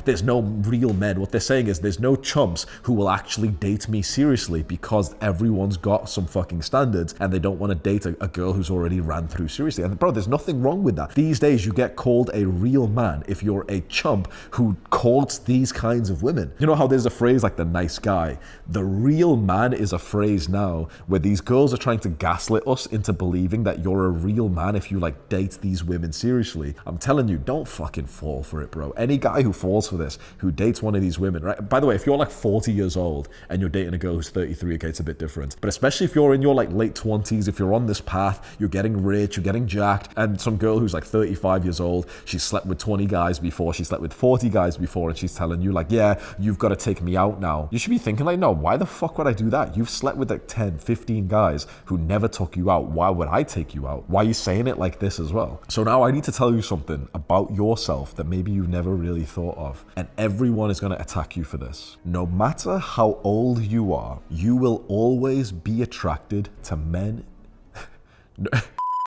there's no real men. What they're saying is there's no chumps who will actually date me seriously because everyone's got some fucking standards and they don't want to date a girl who's already ran through seriously. And bro, there's nothing wrong with that. These days, you get called a real man if you're a chump who courts these kinds of women. You know how there's a phrase like the nice guy? The real man is a phrase now where these girls are trying to gaslit us into believing that you're a real man if you like date these women seriously. I'm telling you, don't fucking fall for it, bro. Any guy who falls for this, who dates one of these women, right? By the way, if you're like 40 years old and you're dating a girl who's 33, okay, it's a bit different. But especially if you're in your like late 20s, if you're on this path, you're getting rich, you're getting jacked, and some girl who's like 35 years old, she slept with 20 guys before, she slept with 40 guys before, and she's telling you like, yeah, you've got to take me out now. You should be thinking like, no, why the fuck would I do that? You've slept with like 10, 15 guys who never took you out. Why would I take you out? Why are you saying it like this as well? So now I need to tell you something about yourself that maybe you've never really thought of. And everyone is going to attack you for this. No matter how old you are, you will always be attracted to men.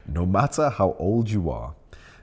No matter how old you are,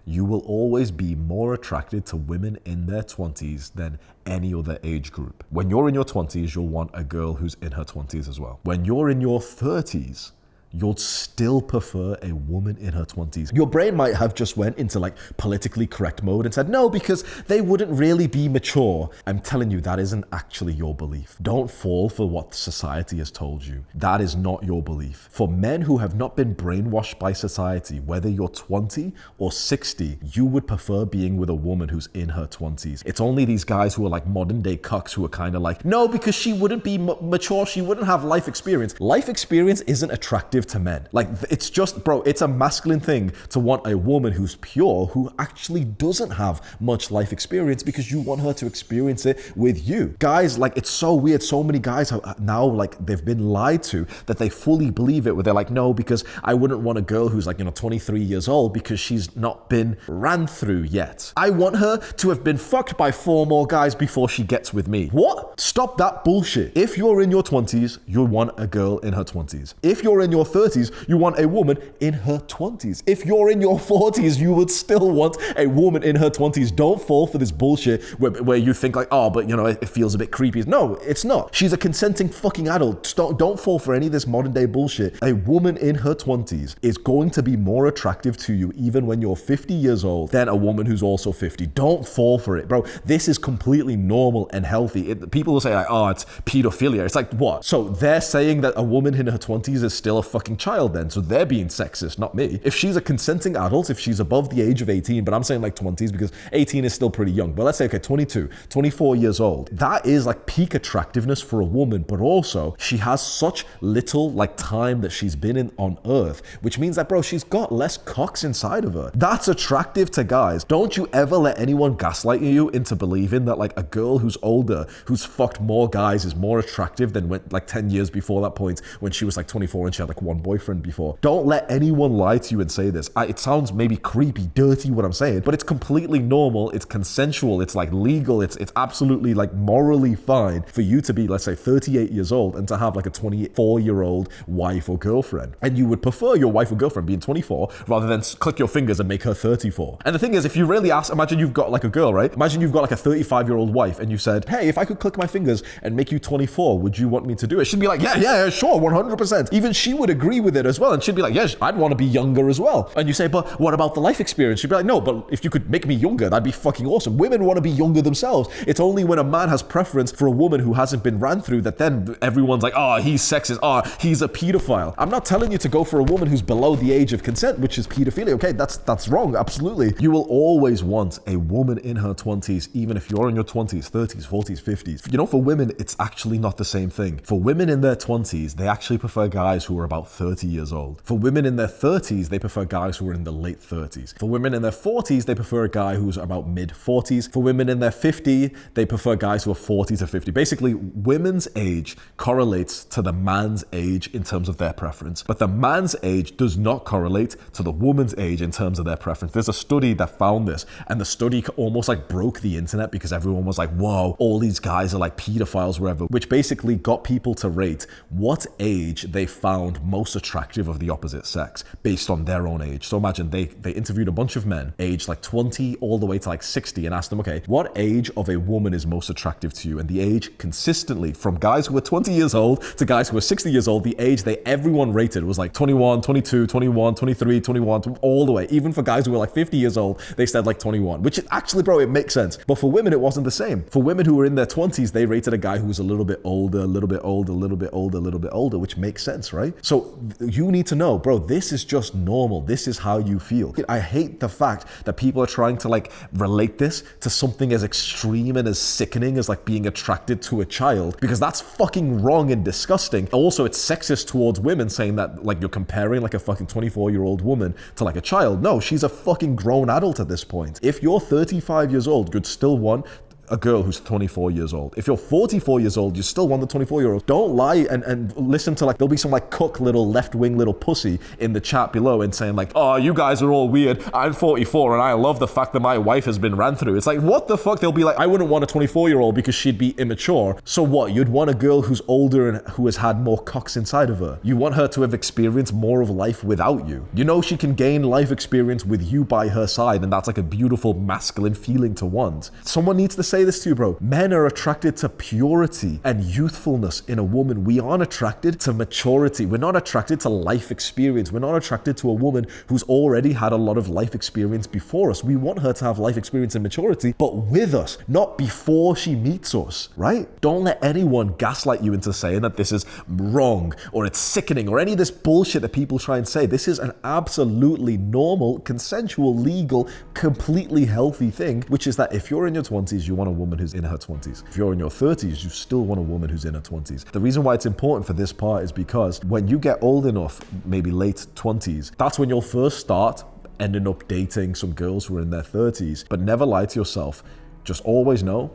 you will always be more attracted to women in their 20s than any other age group. When you're in your 20s, you'll want a girl who's in her 20s as well. When you're in your 30s, you'll still prefer a woman in her 20s. Your brain might have just went into like politically correct mode and said, no, because they wouldn't really be mature. I'm telling you, that isn't actually your belief. Don't fall for what society has told you. That is not your belief. For men who have not been brainwashed by society, whether you're 20 or 60, you would prefer being with a woman who's in her 20s. It's only these guys who are like modern day cucks who are kind of like, no, because she wouldn't be mature, she wouldn't have life experience. Life experience isn't attractive to men. Like, it's just, bro, it's a masculine thing to want a woman who's pure, who actually doesn't have much life experience because you want her to experience it with you. Guys, like, it's so weird. So many guys have now, like, they've been lied to that they fully believe it, where they're like, no, because I wouldn't want a girl who's like, 23 years old because she's not been ran through yet. I want her to have been fucked by 4 more guys before she gets with me. What? Stop that bullshit. If you're in your 20s, you want a girl in her 20s. If you're in your 30s, you want a woman in her 20s. If you're in your 40s, you would still want a woman in her 20s. Don't fall for this bullshit where you think like, oh, but it feels a bit creepy. No, it's not. She's a consenting fucking adult. Don't fall for any of this modern day bullshit. A woman in her 20s is going to be more attractive to you even when you're 50 years old than a woman who's also 50. Don't fall for it, bro. This is completely normal and healthy. People will say like, oh, it's pedophilia. It's like, what? So they're saying that a woman in her 20s is still a fucking child then, so they're being sexist, not me. If she's a consenting adult, if she's above the age of 18, but I'm saying like 20s because 18 is still pretty young, but let's say, okay, 22, 24 years old, that is like peak attractiveness for a woman, but also she has such little like time that she's been in on earth, which means that, bro, she's got less cocks inside of her. That's attractive to guys. Don't you ever let anyone gaslight you into believing that like a girl who's older, who's fucked more guys is more attractive than when like 10 years before that point when she was like 24 and she had like one boyfriend before. Don't let anyone lie to you and say this. It sounds maybe creepy, dirty what I'm saying, but it's completely normal. It's consensual. It's like legal. It's absolutely like morally fine for you to be, let's say, 38 years old and to have like a 24-year-old wife or girlfriend. And you would prefer your wife or girlfriend being 24 rather than click your fingers and make her 34. And the thing is, if you really ask, imagine you've got like a girl, right? Imagine you've got like a 35-year-old wife and you said, hey, if I could click my fingers and make you 24, would you want me to do it? She'd be like, yeah, sure, 100%. Even she would agree agree with it as well. And she'd be like, yes, I'd want to be younger as well. And you say, but what about the life experience? She'd be like, no, but if you could make me younger, that'd be fucking awesome. Women want to be younger themselves. It's only when a man has preference for a woman who hasn't been ran through that then everyone's like, oh, he's sexist. Oh, he's a pedophile. I'm not telling you to go for a woman who's below the age of consent, which is pedophilia. Okay, that's wrong. Absolutely. You will always want a woman in her 20s, even if you're in your 20s, 30s, 40s, 50s. You know, for women, it's actually not the same thing. For women in their 20s, they actually prefer guys who are about 30 years old. For women in their 30s, they prefer guys who are in the late 30s. For women in their 40s, they prefer a guy who's about mid 40s. For women in their 50s, they prefer guys who are 40 to 50. Basically, women's age correlates to the man's age in terms of their preference, but the man's age does not correlate to the woman's age in terms of their preference. There's a study that found this, and the study almost like broke the internet because everyone was like, whoa, all these guys are like pedophiles, wherever, which basically got people to rate what age they found most attractive of the opposite sex based on their own age. So imagine they interviewed a bunch of men aged like 20 all the way to like 60 and asked them, okay, what age of a woman is most attractive to you? And the age consistently, from guys who were 20 years old to guys who were 60 years old, the age everyone rated was like 21, 22, 21, 23, 21, all the way. Even for guys who were like 50 years old, they said like 21, which is actually, bro, it makes sense. But for women, it wasn't the same. For women who were in their 20s, they rated a guy who was a little bit older, a little bit older, a little bit older, a little bit older, which makes sense, right? So you need to know, bro, this is just normal. This is how you feel. I hate the fact that people are trying to like relate this to something as extreme and as sickening as like being attracted to a child, because that's fucking wrong and disgusting. Also, it's sexist towards women saying that like you're comparing like a fucking 24-year-old woman to like a child. No, she's a fucking grown adult at this point. If you're 35 years old, you'd still want a girl who's 24 years old. If you're 44 years old, you still want the 24-year-old. Don't lie and listen to like, there'll be some like cook little left-wing little pussy in the chat below and saying like, oh, you guys are all weird. I'm 44 and I love the fact that my wife has been ran through. It's like, what the fuck? They'll be like, I wouldn't want a 24-year-old because she'd be immature. So what? You'd want a girl who's older and who has had more cocks inside of her. You want her to have experienced more of life without you. You know she can gain life experience with you by her side, and that's like a beautiful masculine feeling to want. Someone needs to say this to you, bro. Men are attracted to purity and youthfulness in a woman. We aren't attracted to maturity. We're not attracted to life experience. We're not attracted to a woman who's already had a lot of life experience before us. We want her to have life experience and maturity, but with us, not before she meets us, right? Don't let anyone gaslight you into saying that this is wrong or it's sickening or any of this bullshit that people try and say. This is an absolutely normal, consensual, legal, completely healthy thing, which is that if you're in your 20s, you want a woman who's in her 20s. If you're in your 30s, you still want a woman who's in her 20s. The reason why it's important for this part is because when you get old enough, maybe late 20s, that's when you'll first start ending up dating some girls who are in their 30s. But never lie to yourself. Just always know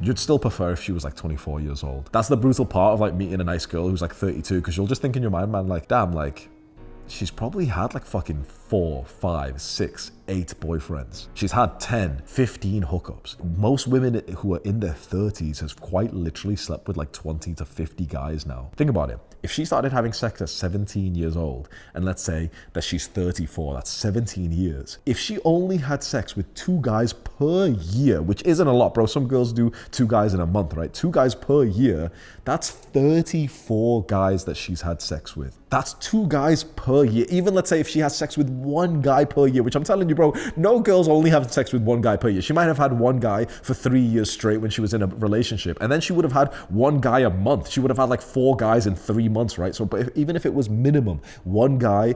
you'd still prefer if she was like 24 years old. That's the brutal part of like meeting a nice girl who's like 32, because you'll just think in your mind, man, like, damn, like, she's probably had like fucking 4, 5, 6, 8 boyfriends. She's had 10, 15 hookups. Most women who are in their 30s has quite literally slept with like 20 to 50 guys now. Think about it. If she started having sex at 17 years old, and let's say that she's 34, that's 17 years. If she only had sex with 2 guys per year, which isn't a lot, bro. Some girls do 2 guys in a month, right? 2 guys per year, that's 34 guys that she's had sex with. That's 2 guys per year. Even let's say if she has sex with 1 guy per year, which I'm telling you, bro, no girl's only having sex with 1 guy per year. She might have had 1 guy for 3 years straight when she was in a relationship. And then she would have had 1 guy a month. She would have had like 4 guys in 3 months, right? So but even if it was minimum 1 guy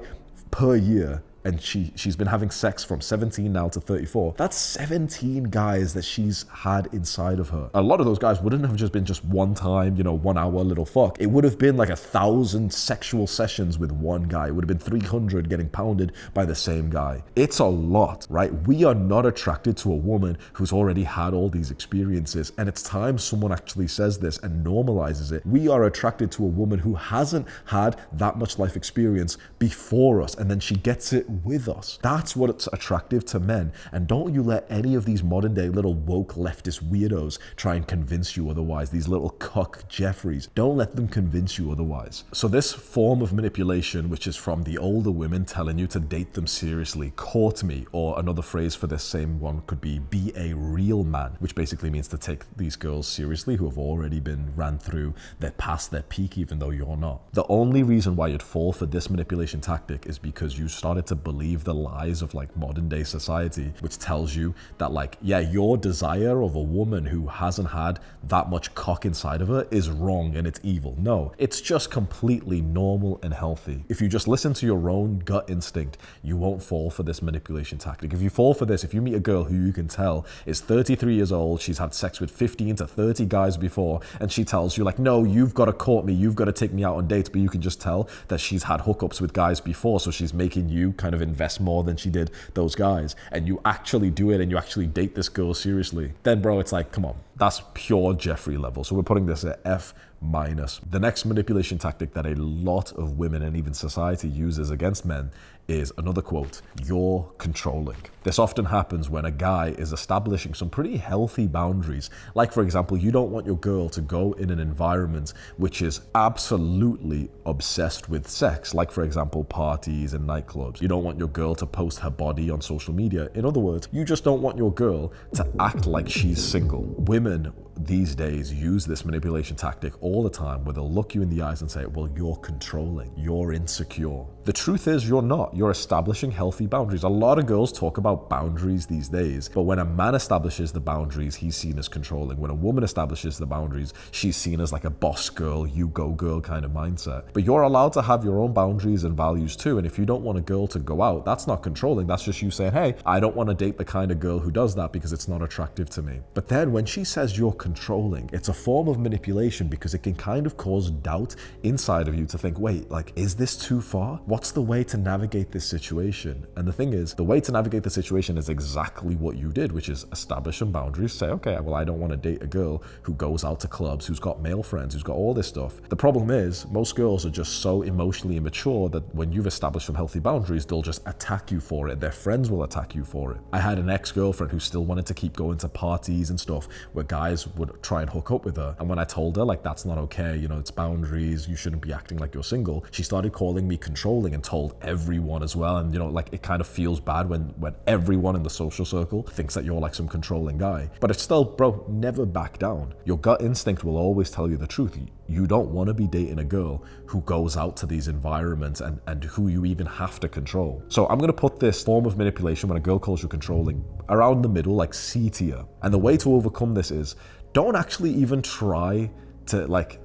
per year, and she's been having sex from 17 now to 34. That's 17 guys that she's had inside of her. A lot of those guys wouldn't have just been just one time, 1 hour little fuck. It would have been like 1,000 sexual sessions with 1 guy. It would have been 300 getting pounded by the same guy. It's a lot, right? We are not attracted to a woman who's already had all these experiences. And it's time someone actually says this and normalizes it. We are attracted to a woman who hasn't had that much life experience before us. And then she gets it with us. That's what's attractive to men. And don't you let any of these modern day little woke leftist weirdos try and convince you otherwise. These little cuck Jeffreys. Don't let them convince you otherwise. So this form of manipulation, which is from the older women telling you to date them seriously, court me, or another phrase for this same one could be a real man, which basically means to take these girls seriously who have already been ran through, they're past their peak even though you're not. The only reason why you'd fall for this manipulation tactic is because you started to believe the lies of like modern day society, which tells you that like, yeah, your desire of a woman who hasn't had that much cock inside of her is wrong and it's evil. No, it's just completely normal and healthy. If you just listen to your own gut instinct, you won't fall for this manipulation tactic. If you fall for this, if you meet a girl who you can tell is 33 years old, she's had sex with 15 to 30 guys before, and she tells you like, no, you've got to court me, you've got to take me out on dates, but you can just tell that she's had hookups with guys before, so she's making you kind of invest more than she did those guys, and you actually do it and you actually date this girl seriously, then bro, it's like, come on, that's pure Jeffrey level. So we're putting this at F-. The next manipulation tactic that a lot of women and even society uses against men is another quote, you're controlling. This often happens when a guy is establishing some pretty healthy boundaries. Like for example, you don't want your girl to go in an environment which is absolutely obsessed with sex. Like for example, parties and nightclubs. You don't want your girl to post her body on social media. In other words, you just don't want your girl to act like she's single. Women these days use this manipulation tactic all the time where they'll look you in the eyes and say, well, you're controlling, you're insecure. The truth is you're not. You're establishing healthy boundaries. A lot of girls talk about boundaries these days, but when a man establishes the boundaries, he's seen as controlling. When a woman establishes the boundaries, she's seen as like a boss girl, you go girl kind of mindset. But you're allowed to have your own boundaries and values too, and if you don't want a girl to go out, that's not controlling. That's just you saying, hey, I don't want to date the kind of girl who does that because it's not attractive to me. But then when she says you're controlling, it's a form of manipulation because it can kind of cause doubt inside of you to think, wait, like, is this too far? What's the way to navigate this situation? And the thing is, the way to navigate the situation is exactly what you did, which is establish some boundaries. Say, okay, well, I don't want to date a girl who goes out to clubs, who's got male friends, who's got all this stuff. The problem is, most girls are just so emotionally immature that when you've established some healthy boundaries, they'll just attack you for it. Their friends will attack you for it. I had an ex-girlfriend who still wanted to keep going to parties and stuff where guys would try and hook up with her. And when I told her, like, that's not okay, you know, it's boundaries, you shouldn't be acting like you're single, she started calling me controlling and told everyone as well. And, you know, like, it kind of feels bad when everyone in the social circle thinks that you're like some controlling guy. But it's still, bro, never back down. Your gut instinct will always tell you the truth. You don't want to be dating a girl who goes out to these environments and who you even have to control. So I'm going to put this form of manipulation when a girl calls you controlling around the middle, like C tier. And the way to overcome this is don't actually even try to like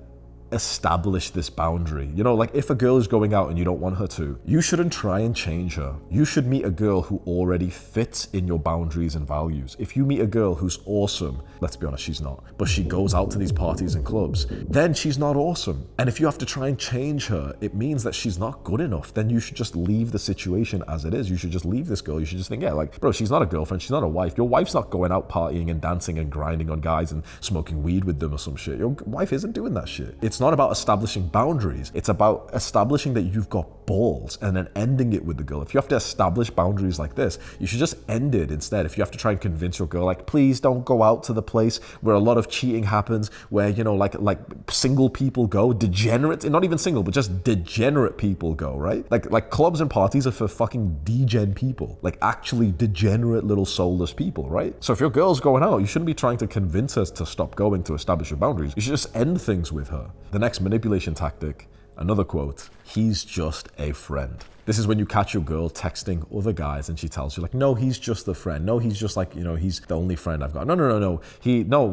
establish this boundary. You know, like if a girl is going out and you don't want her to, you shouldn't try and change her. You should meet a girl who already fits in your boundaries and values. If you meet a girl who's awesome, let's be honest, she's not, but she goes out to these parties and clubs, then she's not awesome. And if you have to try and change her, it means that she's not good enough. Then you should just leave the situation as it is. You should just leave this girl. You should just think, yeah, like, bro, she's not a girlfriend. She's not a wife. Your wife's not going out partying and dancing and grinding on guys and smoking weed with them or some shit. Your wife isn't doing that shit. It's not about establishing boundaries. It's about establishing that you've got balls and then ending it with the girl. If you have to establish boundaries like this, you should just end it instead. If you have to try and convince your girl, like, please don't go out to the place where a lot of cheating happens, where, you know, like single people go, degenerate, not even single, but just degenerate people go, right? Like clubs and parties are for fucking degen people, like actually degenerate little soulless people, right? So if your girl's going out, you shouldn't be trying to convince her to stop going to establish your boundaries. You should just end things with her. The next manipulation tactic, another quote, he's just a friend. This is when you catch your girl texting other guys and she tells you like, no, he's just a friend. No, he's just like, you know, he's the only friend I've got. No.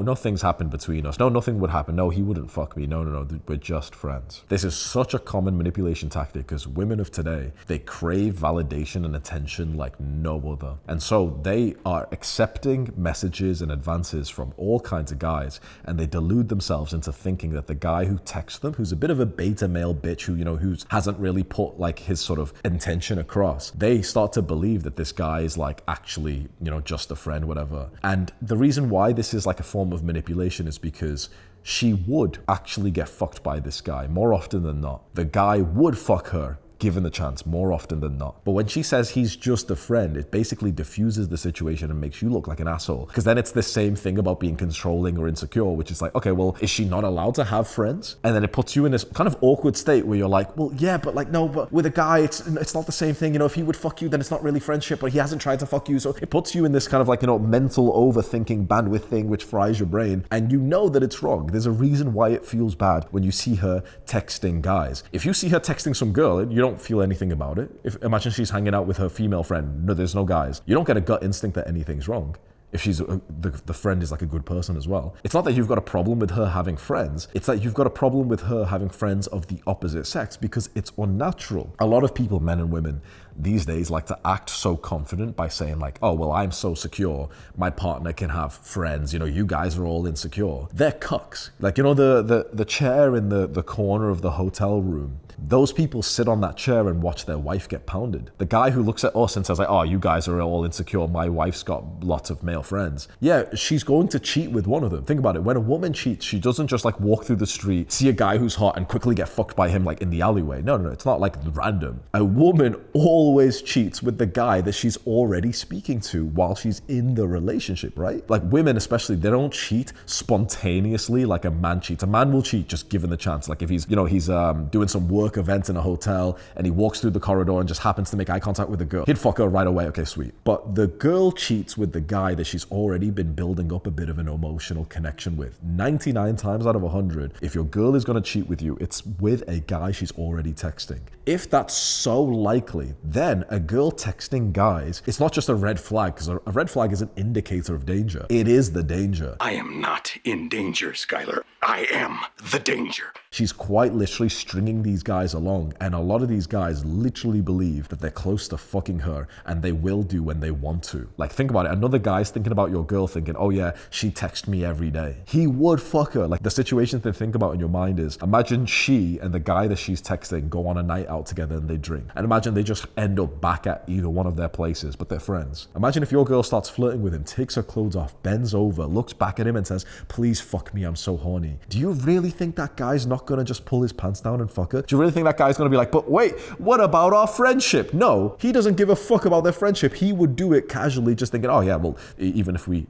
Nothing's happened between us. No, nothing would happen. No, he wouldn't fuck me. No, we're just friends. This is such a common manipulation tactic because women of today, they crave validation and attention like no other. And so they are accepting messages and advances from all kinds of guys, and they delude themselves into thinking that the guy who texts them, who's a bit of a beta male bitch who, you know, who hasn't really put like his sort of intention across, they start to believe that this guy is like actually, you know, just a friend, whatever. And the reason why this is like a form of manipulation is because she would actually get fucked by this guy more often than not. The guy would fuck her given the chance, more often than not. But when she says he's just a friend, it basically diffuses the situation and makes you look like an asshole. Because then it's the same thing about being controlling or insecure, which is like, okay, well, is she not allowed to have friends? And then it puts you in this kind of awkward state where you're like, well, yeah, but like, no, but with a guy, it's not the same thing. You know, if he would fuck you, then it's not really friendship, but he hasn't tried to fuck you. So it puts you in this kind of like, you know, mental overthinking bandwidth thing, which fries your brain. And you know that it's wrong. There's a reason why it feels bad when you see her texting guys. If you see her texting some girl, you don't feel anything about it. Imagine she's hanging out with her female friend. No, there's no guys. You don't get a gut instinct that anything's wrong. If she's the friend is like a good person as well. It's not that you've got a problem with her having friends. It's that you've got a problem with her having friends of the opposite sex because it's unnatural. A lot of people, men and women, these days like to act so confident by saying like, oh, well, I'm so secure. My partner can have friends. You know, you guys are all insecure. They're cucks. Like, you know, the chair in the corner of the hotel room, those people sit on that chair and watch their wife get pounded. The guy who looks at us and says like, oh, you guys are all insecure. My wife's got lots of male friends. Yeah, she's going to cheat with one of them. Think about it. When a woman cheats, she doesn't just like walk through the street, see a guy who's hot and quickly get fucked by him like in the alleyway. No, it's not like random. A woman always cheats with the guy that she's already speaking to while she's in the relationship, right? Like women especially, they don't cheat spontaneously like a man cheats. A man will cheat just given the chance. Like if he's doing some work event in a hotel and he walks through the corridor and just happens to make eye contact with the girl, he'd fuck her right away. Okay, sweet. But the girl cheats with the guy that she's already been building up a bit of an emotional connection with. 99 times out of 100, if your girl is going to cheat with you, it's with a guy she's already texting. If that's so likely, then a girl texting guys, it's not just a red flag, because a red flag is an indicator of danger. It is the danger. I am not in danger, Skylar. I am the danger. She's quite literally stringing these guys along, and a lot of these guys literally believe that they're close to fucking her, and they will do when they want to. Like, think about it. Another guy's thinking about your girl thinking, oh yeah, she texts me every day. He would fuck her. Like, the situation to think about in your mind is, imagine she and the guy that she's texting go on a night out together and they drink. And imagine they just end up back at either one of their places, but they're friends. Imagine if your girl starts flirting with him, takes her clothes off, bends over, looks back at him and says, please fuck me, I'm so horny. Do you really think that guy's not gonna just pull his pants down and fuck her? Do you really think that guy's gonna be like, but wait, what about our friendship? No, he doesn't give a fuck about their friendship. He would do it casually, just thinking, oh yeah, well, even if we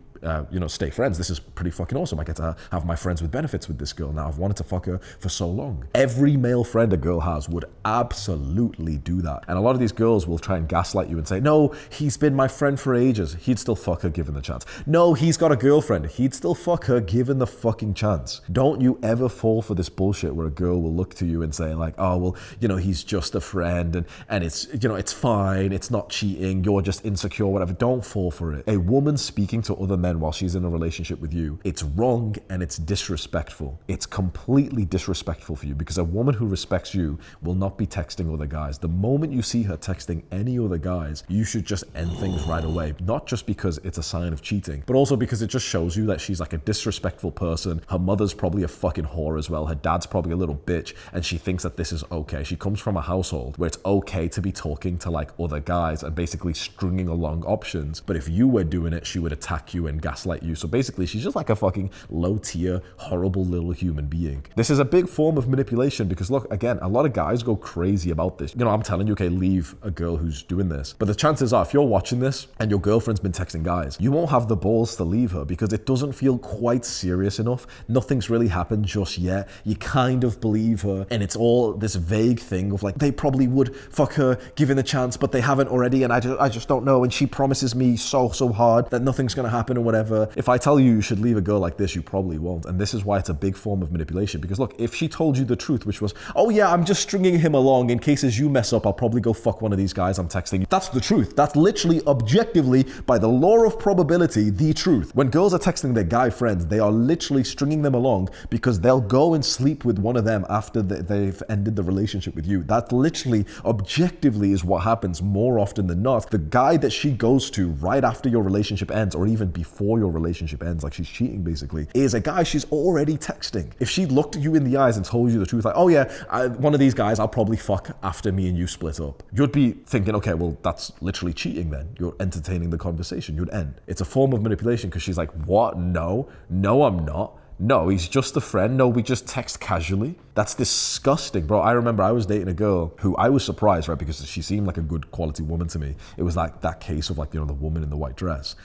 stay friends, this is pretty fucking awesome. I get to have my friends with benefits with this girl now. I've wanted to fuck her for so long. Every male friend a girl has would absolutely do that. And a lot of these girls will try and gaslight you and say, no, he's been my friend for ages. He'd still fuck her given the chance. No, he's got a girlfriend. He'd still fuck her given the fucking chance. Don't you ever fall for this bullshit where a girl will look to you and say like, oh, well, he's just a friend and it's, it's fine. It's not cheating. You're just insecure, whatever. Don't fall for it. A woman speaking to other men while she's in a relationship with you, it's wrong and it's disrespectful. It's completely disrespectful for you, because a woman who respects you will not be texting other guys. The moment you see her texting any other guys, you should just end things right away. Not just because it's a sign of cheating, but also because it just shows you that she's like a disrespectful person. Her mother's probably a fucking whore as well. Her dad's probably a little bitch, and she thinks that this is okay. She comes from a household where it's okay to be talking to like other guys and basically stringing along options. But if you were doing it, she would attack you and gaslight you. So basically, she's just like a fucking low-tier, horrible little human being. This is a big form of manipulation because, look, again, a lot of guys go crazy about this. I'm telling you, okay, leave a girl who's doing this. But the chances are, if you're watching this and your girlfriend's been texting guys, you won't have the balls to leave her because it doesn't feel quite serious enough. Nothing's really happened just yet. You kind of believe her, and it's all this vague thing of like, they probably would fuck her given the chance, but they haven't already, and I just don't know, and she promises me so hard that nothing's gonna happen and whatever. If I tell you should leave a girl like this, you probably won't. And this is why it's a big form of manipulation. Because look, if she told you the truth, which was, oh yeah, I'm just stringing him along in case as you mess up, I'll probably go fuck one of these guys I'm texting. That's the truth. That's literally, objectively, by the law of probability, the truth. When girls are texting their guy friends, they are literally stringing them along because they'll go and sleep with one of them after they've ended the relationship with you. That literally, objectively, is what happens more often than not. The guy that she goes to right after your relationship ends, or even before your relationship ends, like she's cheating basically, is a guy she's already texting. If she looked at you in the eyes and told you the truth, like, oh yeah, one of these guys I'll probably fuck after me and you split up, you'd be thinking, okay, well, that's literally cheating then. You're entertaining the conversation. You'd end. It's a form of manipulation because she's like, what? No, I'm not. No, he's just a friend. No, we just text casually. That's disgusting, bro. I remember I was dating a girl who I was surprised, right? Because she seemed like a good quality woman to me. It was like that case of like, you know, the woman in the white dress.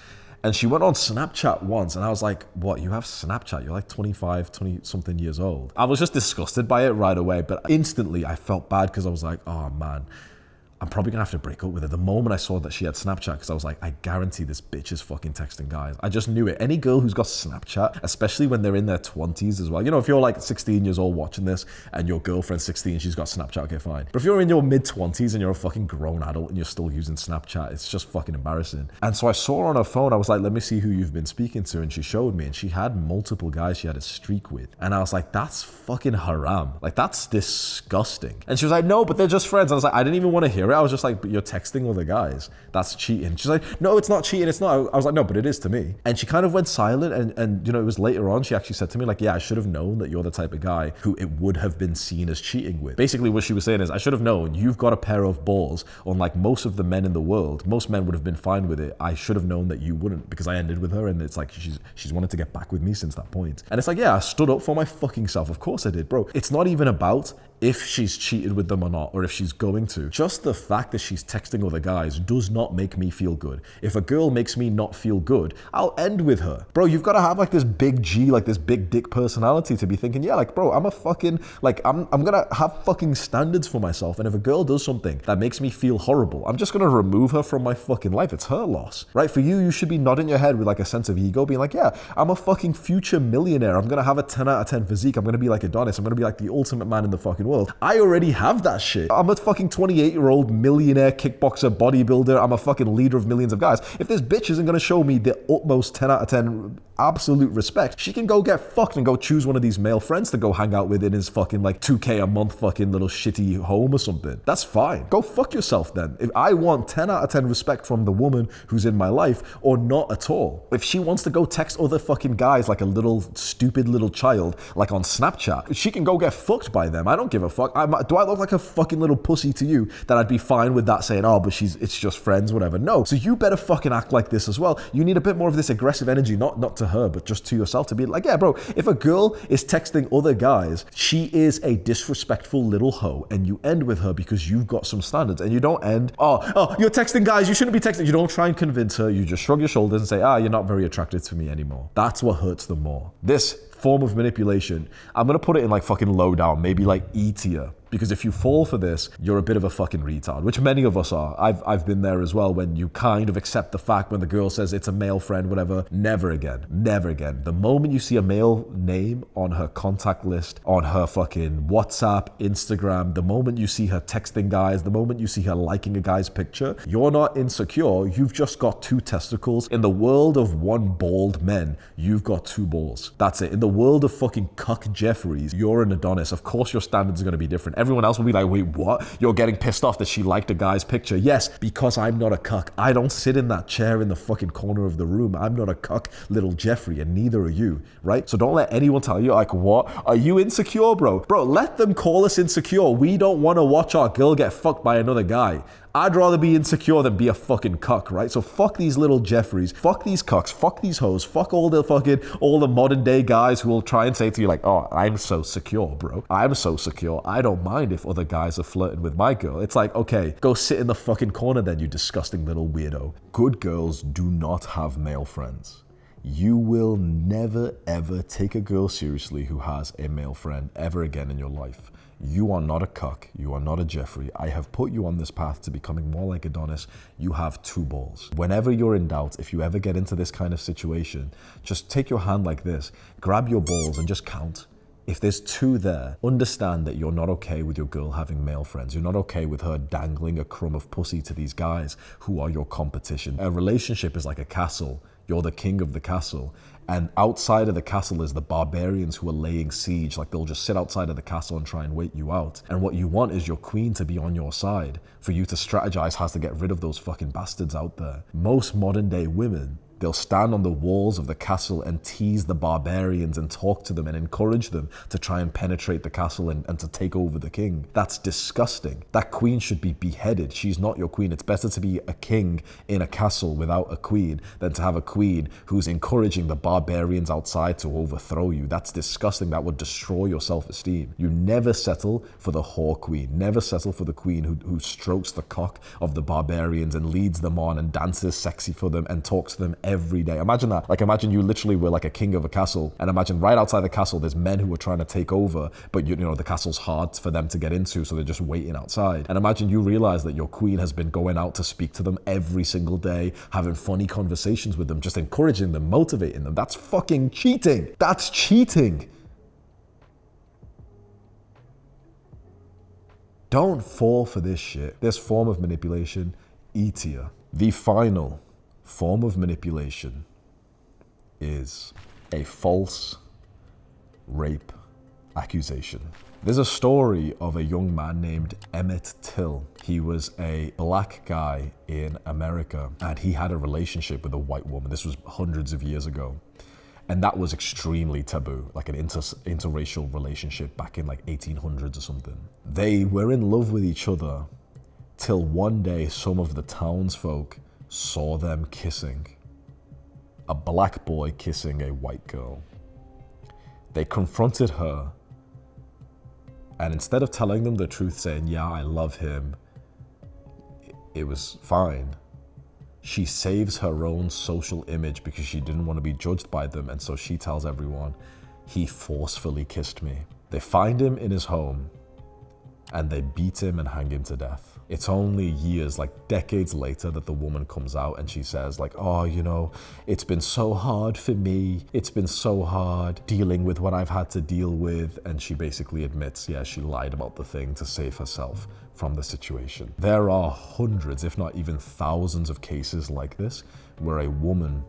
And she went on Snapchat once and I was like, what, you have Snapchat? You're like 25, 20 something years old. I was just disgusted by it right away, but instantly I felt bad because I was like, oh man, I'm probably gonna have to break up with her. The moment I saw that she had Snapchat, because I was like, I guarantee this bitch is fucking texting guys. I just knew it. Any girl who's got Snapchat, especially when they're in their 20s as well. You know, if you're like 16 years old watching this and your girlfriend's 16, she's got Snapchat, okay, fine. But if you're in your mid-20s and you're a fucking grown adult and you're still using Snapchat, it's just fucking embarrassing. And so I saw her on her phone. I was like, let me see who you've been speaking to. And she showed me, and she had multiple guys she had a streak with. And I was like, that's fucking haram. Like, that's disgusting. And she was like, no, but they're just friends. I was like, I didn't even want to hear it. I was just like, but you're texting other guys. That's cheating. She's like, no, it's not cheating. It's not. I was like, no, but it is to me. And she kind of went silent. And you know, it was later on, she actually said to me like, yeah, I should have known that you're the type of guy who it would have been seen as cheating with. Basically what she was saying is, I should have known you've got a pair of balls, unlike most of the men in the world. Most men would have been fine with it. I should have known that you wouldn't, because I ended with her and it's like, she's wanted to get back with me since that point. And it's like, yeah, I stood up for my fucking self. Of course I did, bro. It's not even about if she's cheated with them or not, or if she's going to. Just the fact that she's texting other guys does not make me feel good. If a girl makes me not feel good, I'll end with her. Bro, you've got to have like this big G, like this big dick personality to be thinking, yeah, like, bro, I'm a fucking, like, I'm gonna have fucking standards for myself. And if a girl does something that makes me feel horrible, I'm just gonna remove her from my fucking life. It's her loss, right? For you should be nodding your head with like a sense of ego, being like, yeah, I'm a fucking future millionaire. I'm gonna have a 10 out of 10 physique. I'm gonna be like Adonis. I'm gonna be like the ultimate man in the fucking world. I already have that shit. I'm a fucking 28-year-old millionaire kickboxer bodybuilder. I'm a fucking leader of millions of guys. If this bitch isn't gonna show me the utmost 10 out of 10 absolute respect, she can go get fucked and go choose one of these male friends to go hang out with in his fucking like 2K a month fucking little shitty home or something. That's fine. Go fuck yourself then. If I want 10 out of 10 respect from the woman who's in my life, or not at all. If she wants to go text other fucking guys like a little stupid little child, like on Snapchat, she can go get fucked by them. I don't give a fuck. Do I look like a fucking little pussy to you that I'd be fine with that saying, oh, but it's just friends, whatever? No. So you better fucking act like this as well. You need a bit more of this aggressive energy, not to her, but just to yourself, to be like, yeah, bro, if a girl is texting other guys, she is a disrespectful little hoe, and you end with her because you've got some standards. And you don't end, oh, you're texting guys, you shouldn't be texting. You don't try and convince her. You just shrug your shoulders and say, you're not very attracted to me anymore. That's what hurts them more. This form of manipulation, I'm gonna put it in like fucking low down, maybe like E tier. Because if you fall for this, you're a bit of a fucking retard, which many of us are. I've been there as well, when you kind of accept the fact when the girl says it's a male friend, whatever. Never again. Never again. The moment you see a male name on her contact list, on her fucking WhatsApp, Instagram, the moment you see her texting guys, the moment you see her liking a guy's picture, you're not insecure. You've just got two testicles. In the world of one bald men, you've got two balls. That's it. In the world of fucking cuck Jeffries, you're an Adonis. Of course your standards are going to be different. Everyone else will be like, wait, what? You're getting pissed off that she liked a guy's picture. Yes, because I'm not a cuck. I don't sit in that chair in the fucking corner of the room. I'm not a cuck little Jeffrey, and neither are you, right? So don't let anyone tell you, like, what? Are you insecure, bro? Bro, let them call us insecure. We don't want to watch our girl get fucked by another guy. I'd rather be insecure than be a fucking cuck, right? So fuck these little Jeffreys, fuck these cucks, fuck these hoes, fuck all the modern day guys who will try and say to you like, oh, I'm so secure, bro. I'm so secure. I don't mind if other guys are flirting with my girl. It's like, okay, go sit in the fucking corner then, you disgusting little weirdo. Good girls do not have male friends. You will never ever take a girl seriously who has a male friend ever again in your life. You are not a cuck. You are not a Jeffrey. I have put you on this path to becoming more like Adonis. You have two balls. Whenever you're in doubt, if you ever get into this kind of situation, just take your hand like this, grab your balls and just count. If there's two there, understand that you're not okay with your girl having male friends. You're not okay with her dangling a crumb of pussy to these guys who are your competition. A relationship is like a castle. You're the king of the castle. And outside of the castle is the barbarians who are laying siege. Like, they'll just sit outside of the castle and try and wait you out. And what you want is your queen to be on your side. For you to strategize has to get rid of those fucking bastards out there. Most modern day women They'll stand on the walls of the castle and tease the barbarians and talk to them and encourage them to try and penetrate the castle and to take over the king. That's disgusting. That queen should be beheaded. She's not your queen. It's better to be a king in a castle without a queen than to have a queen who's encouraging the barbarians outside to overthrow you. That's disgusting. That would destroy your self-esteem. You never settle for the whore queen. Never settle for the queen who strokes the cock of the barbarians and leads them on and dances sexy for them and talks to them every day. Imagine that. Like, imagine you literally were like a king of a castle, and imagine right outside the castle there's men who are trying to take over, but you know the castle's hard for them to get into, so they're just waiting outside. And imagine you realize that your queen has been going out to speak to them every single day, having funny conversations with them, just encouraging them, motivating them. That's fucking cheating. That's cheating. Don't fall for this shit. This form of manipulation, E tier. The final form of manipulation is a false rape accusation. There's a story of a young man named Emmett Till. He was a black guy in America, and he had a relationship with a white woman. This was hundreds of years ago. And that was extremely taboo, like an interracial relationship back in like 1800s or something. They were in love with each other till one day some of the townsfolk saw them kissing. A black boy kissing a white girl. They confronted her, and instead of telling them the truth, saying, yeah, I love him, it was fine, she saves her own social image because she didn't want to be judged by them, and so she tells everyone, he forcefully kissed me. They find him in his home, and they beat him and hang him to death. It's only years, like decades later, that the woman comes out and she says like, oh, you know, it's been so hard for me. It's been so hard dealing with what I've had to deal with. And she basically admits, yeah, she lied about the thing to save herself from the situation. There are hundreds, if not even thousands of cases like this, where a woman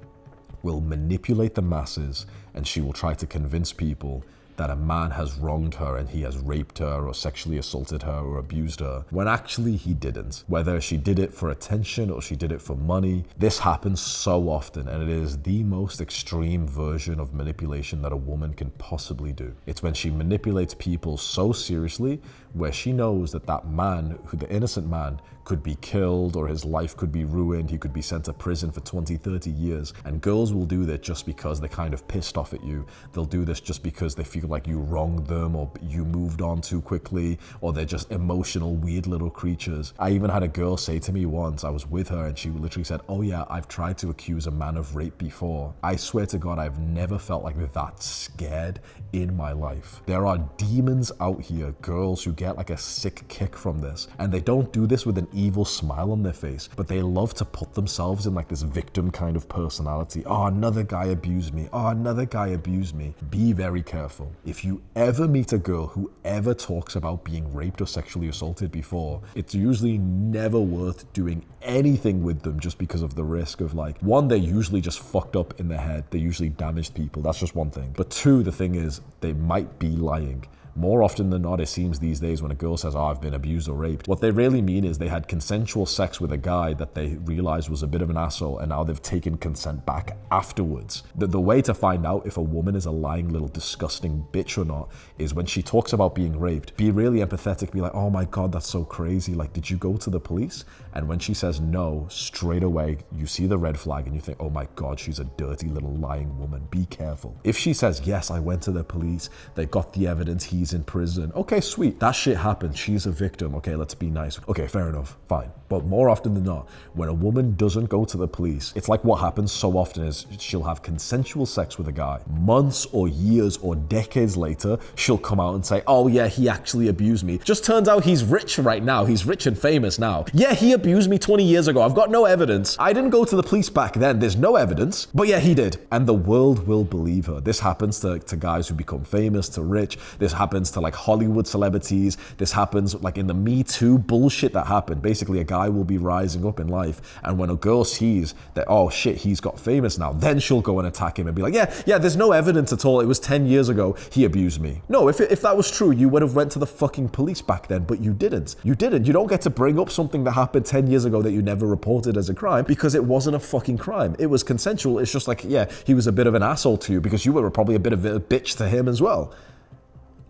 will manipulate the masses and she will try to convince people that a man has wronged her and he has raped her or sexually assaulted her or abused her, when actually he didn't. Whether she did it for attention or she did it for money, this happens so often, and it is the most extreme version of manipulation that a woman can possibly do. It's when she manipulates people so seriously, where she knows that that man, the innocent man, could be killed or his life could be ruined, he could be sent to prison for 20, 30 years. And girls will do that just because they're kind of pissed off at you. They'll do this just because they feel like you wronged them or you moved on too quickly, or they're just emotional, weird little creatures. I even had a girl say to me once, I was with her, and she literally said, oh yeah, I've tried to accuse a man of rape before. I swear to God, I've never felt like that scared in my life. There are demons out here, girls who get like a sick kick from this, and they don't do this with an evil smile on their face, but they love to put themselves in like this victim kind of personality. Oh, another guy abused me. Oh, another guy abused me. Be very careful. If you ever meet a girl who ever talks about being raped or sexually assaulted before, it's usually never worth doing anything with them, just because of the risk of, like, one, they're usually just fucked up in their head. They usually damaged people. That's just one thing. But two, the thing is, they might be lying. More often than not, it seems these days, when a girl says, oh, I've been abused or raped, what they really mean is they had consensual sex with a guy that they realized was a bit of an asshole, and now they've taken consent back afterwards. The way to find out if a woman is a lying little disgusting bitch or not is when she talks about being raped, be really empathetic, be like, oh my God, that's so crazy. Like, did you go to the police? And when she says no, straight away, you see the red flag and you think, oh my God, she's a dirty little lying woman. Be careful. If she says, yes, I went to the police, they got the evidence, he's in prison. Okay, sweet. That shit happened. She's a victim. Okay, let's be nice. Okay, fair enough. Fine. But more often than not, when a woman doesn't go to the police, it's like what happens so often is she'll have consensual sex with a guy. Months or years or decades later, she'll come out and say, oh yeah, he actually abused me. Just turns out he's rich right now. He's rich and famous now. Yeah, he abused me 20 years ago. I've got no evidence. I didn't go to the police back then. There's no evidence. But yeah, he did. And the world will believe her. This happens to guys who become famous, to rich. This happens happens to like Hollywood celebrities. This happens like in the Me Too bullshit that happened. Basically, a guy will be rising up in life, and when a girl sees that, oh shit, he's got famous now, then she'll go and attack him and be like, yeah, there's no evidence at all. It was 10 years ago. He abused me. No, if that was true, you would have went to the fucking police back then, but you didn't. You didn't. You don't get to bring up something that happened 10 years ago that you never reported as a crime because it wasn't a fucking crime. It was consensual. It's just like, yeah, he was a bit of an asshole to you because you were probably a bit of a bitch to him as well.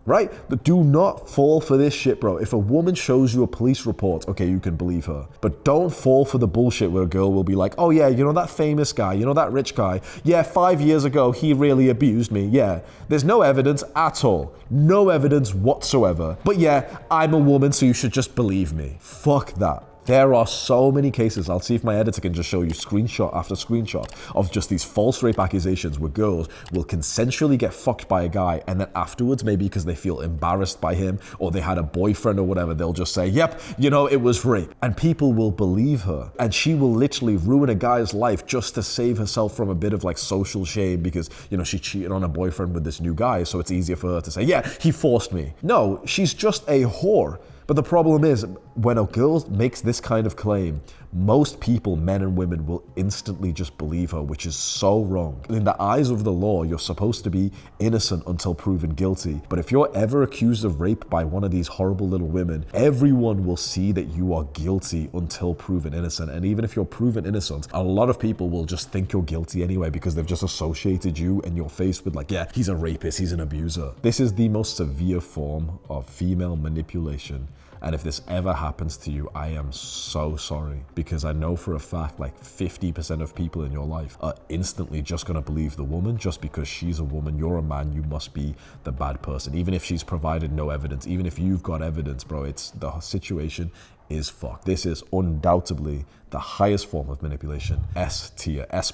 Right? But do not fall for this shit, bro. If a woman shows you a police report, okay, you can believe her. But don't fall for the bullshit where a girl will be like, oh yeah, you know that famous guy, you know that rich guy? Yeah, 5 years ago, he really abused me. Yeah. There's no evidence at all. No evidence whatsoever. But yeah, I'm a woman, so you should just believe me. Fuck that. There are so many cases. I'll see if my editor can just show you screenshot after screenshot of just these false rape accusations where girls will consensually get fucked by a guy, and then afterwards, maybe because they feel embarrassed by him or they had a boyfriend or whatever, they'll just say, yep, you know, it was rape. And people will believe her. And she will literally ruin a guy's life just to save herself from a bit of like social shame because, you know, she cheated on her boyfriend with this new guy, so it's easier for her to say, yeah, he forced me. No, she's just a whore. But the problem is, when a girl makes this kind of claim, most people, men and women, will instantly just believe her, which is so wrong. In the eyes of the law, you're supposed to be innocent until proven guilty. But if you're ever accused of rape by one of these horrible little women, everyone will see that you are guilty until proven innocent. And even if you're proven innocent, a lot of people will just think you're guilty anyway because they've just associated you and your face with like, yeah, he's a rapist, he's an abuser. This is the most severe form of female manipulation. And if this ever happens to you, I am so sorry, because I know for a fact like 50% of people in your life are instantly just gonna believe the woman just because she's a woman, you're a man, you must be the bad person. Even if she's provided no evidence, even if you've got evidence, bro, it's the situation is fucked. This is undoubtedly the highest form of manipulation, S tier, S++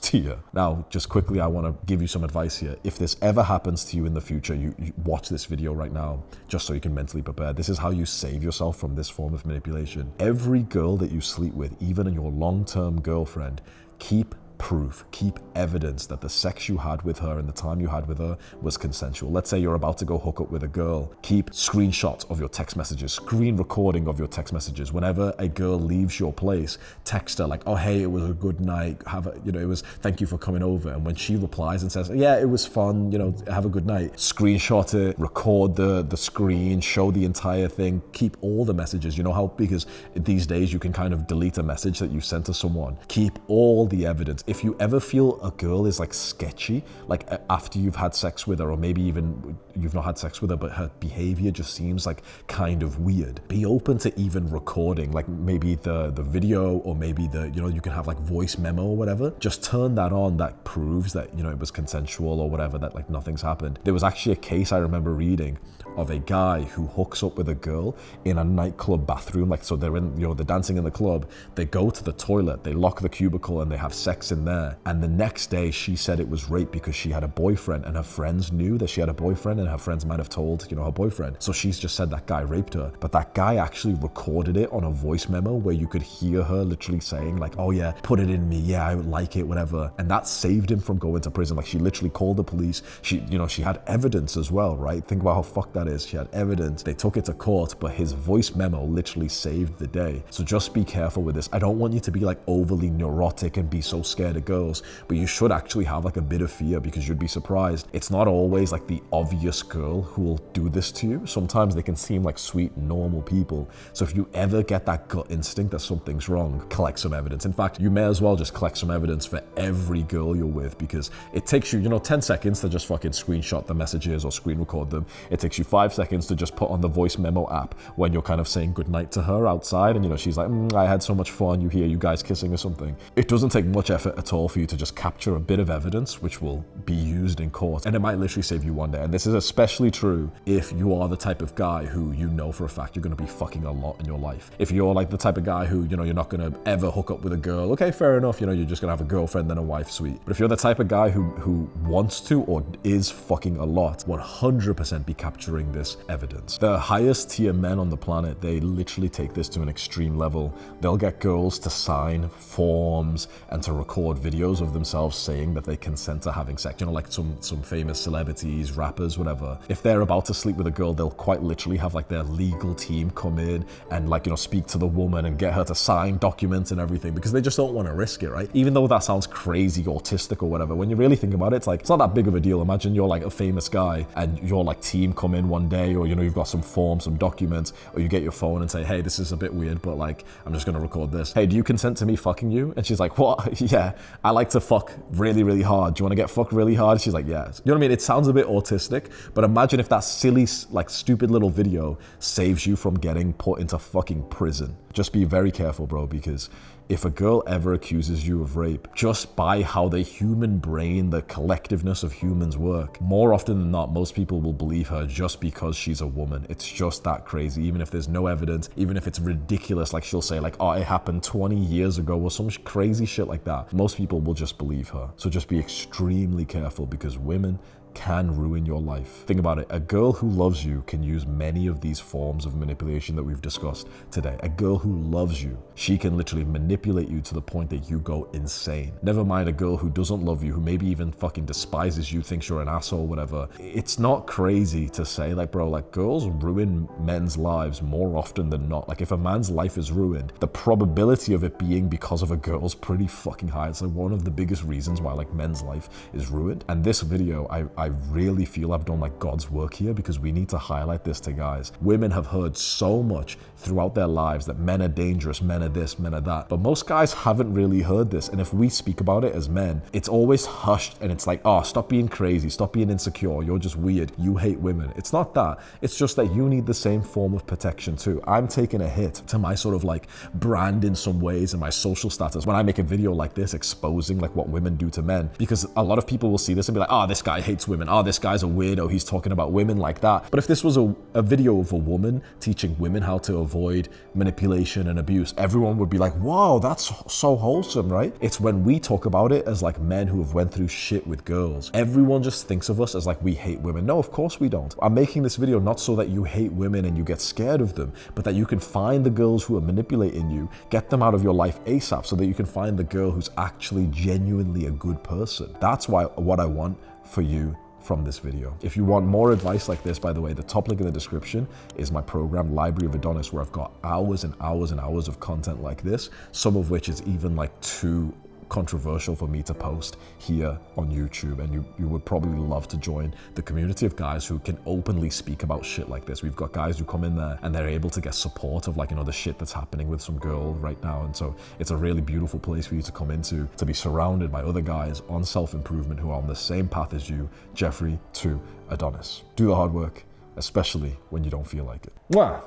tier. Now, just quickly, I want to give you some advice here. If this ever happens to you in the future, you watch this video right now, just so you can mentally prepare. This is how you save yourself from this form of manipulation. Every girl that you sleep with, even your long-term girlfriend, keep proof, keep evidence that the sex you had with her and the time you had with her was consensual. Let's say you're about to go hook up with a girl. Keep screenshots of your text messages, screen recording of your text messages. Whenever a girl leaves your place, text her like, oh, hey, it was a good night. It was, thank you for coming over. And when she replies and says, yeah, it was fun, have a good night, screenshot it, record the screen, show the entire thing, keep all the messages. You know how, because these days you can kind of delete a message that you sent to someone. Keep all the evidence. If you ever feel a girl is like sketchy, like after you've had sex with her, or maybe even you've not had sex with her, but her behavior just seems like kind of weird, be open to even recording, like maybe the video, or maybe you can have like voice memo or whatever. Just turn that on. That proves that, it was consensual or whatever, that like nothing's happened. There was actually a case I remember reading of a guy who hooks up with a girl in a nightclub bathroom. Like, so they're in, they're dancing in the club, they go to the toilet, they lock the cubicle and they have sex in there. And the next day she said it was rape because she had a boyfriend, and her friends knew that she had a boyfriend, and her friends might have told, her boyfriend. So she's just said that guy raped her. But that guy actually recorded it on a voice memo where you could hear her literally saying like, oh yeah, put it in me, yeah, I would like it, whatever. And that saved him from going to prison. Like, she literally called the police. She had evidence as well, right? Think about how fucked that is. She had evidence. They took it to court, but his voice memo literally saved the day. So just be careful with this. I don't want you to be like overly neurotic and be so scared of girls, but you should actually have like a bit of fear, because you'd be surprised. It's not always like the obvious girl who will do this to you. Sometimes they can seem like sweet, normal people. So if you ever get that gut instinct that something's wrong, collect some evidence. In fact, you may as well just collect some evidence for every girl you're with, because it takes you, 10 seconds to just fucking screenshot the messages or screen record them. It takes you 5 seconds to just put on the voice memo app when you're kind of saying goodnight to her outside, and she's like, I had so much fun, you hear you guys kissing or something. It doesn't take much effort at all for you to just capture a bit of evidence which will be used in court, and it might literally save you one day. And this is especially true if you are the type of guy who for a fact you're going to be fucking a lot in your life. If you're like the type of guy who you're not going to ever hook up with a girl, okay, fair enough, you're just going to have a girlfriend then a wife, sweet. But if you're the type of guy who wants to or is fucking a lot, 100% be capturing this evidence. The highest tier men on the planet, they literally take this to an extreme level. They'll get girls to sign forms and to record record videos of themselves saying that they consent to having sex. You know, like some famous celebrities, rappers, whatever. If they're about to sleep with a girl, they'll quite literally have like their legal team come in and like, you know, speak to the woman and get her to sign documents and everything, because they just don't want to risk it, right? Even though that sounds crazy, autistic or whatever, when you really think about it, it's like, it's not that big of a deal. Imagine you're like a famous guy and your like team come in one day, or, you know, you've got some forms, some documents, or you get your phone and say, hey, this is a bit weird, but like, I'm just gonna record this. Hey, do you consent to me fucking you? And she's like, what? Yeah, I like to fuck really, really hard. Do you want to get fucked really hard? She's like, yes. You know what I mean? It sounds a bit autistic, but imagine if that silly, like stupid little video saves you from getting put into fucking prison. Just be very careful, bro, because if a girl ever accuses you of rape, just by how the human brain, the collectiveness of humans work, more often than not, most people will believe her just because she's a woman. It's just that crazy. Even if there's no evidence, even if it's ridiculous, like she'll say like, oh, it happened 20 years ago or some crazy shit like that, most people will just believe her. So just be extremely careful, because women can ruin your life. Think about it. A girl who loves you can use many of these forms of manipulation that we've discussed today. A girl who loves you, she can literally manipulate you to the point that you go insane. Never mind a girl who doesn't love you, who maybe even fucking despises you, thinks you're an asshole, whatever. It's not crazy to say, like, bro, like, girls ruin men's lives more often than not. Like, if a man's life is ruined, the probability of it being because of a girl's pretty fucking high. It's like one of the biggest reasons why like men's life is ruined. And this video, I really feel I've done like God's work here, because we need to highlight this to guys. Women have heard so much throughout their lives that men are dangerous, men are this, men are that. But most guys haven't really heard this. And if we speak about it as men, it's always hushed and it's like, oh, stop being crazy, stop being insecure, you're just weird, you hate women. It's not that. It's just that you need the same form of protection too. I'm taking a hit to my sort of like brand in some ways and my social status when I make a video like this exposing like what women do to men, because a lot of people will see this and be like, oh, this guy hates women. Oh, this guy's a weirdo. He's talking about women like that. But if this was a video of a woman teaching women how to avoid manipulation and abuse, everyone would be like, whoa, that's so wholesome, right? It's when we talk about it as like men who have went through shit with girls, everyone just thinks of us as like we hate women. No, of course we don't. I'm making this video not so that you hate women and you get scared of them, but that you can find the girls who are manipulating you, get them out of your life ASAP, so that you can find the girl who's actually genuinely a good person. That's what I want for you from this video. If you want more advice like this, by the way, the top link in the description is my program, Library of Adonis, where I've got hours and hours and hours of content like this, some of which is even like too controversial for me to post here on YouTube. And you would probably love to join the community of guys who can openly speak about shit like this. We've got guys who come in there and they're able to get support of like, you know, the shit that's happening with some girl right now. And so it's a really beautiful place for you to come into, to be surrounded by other guys on self-improvement who are on the same path as you, Jeffrey to Adonis. Do the hard work, especially when you don't feel like it. Mwah!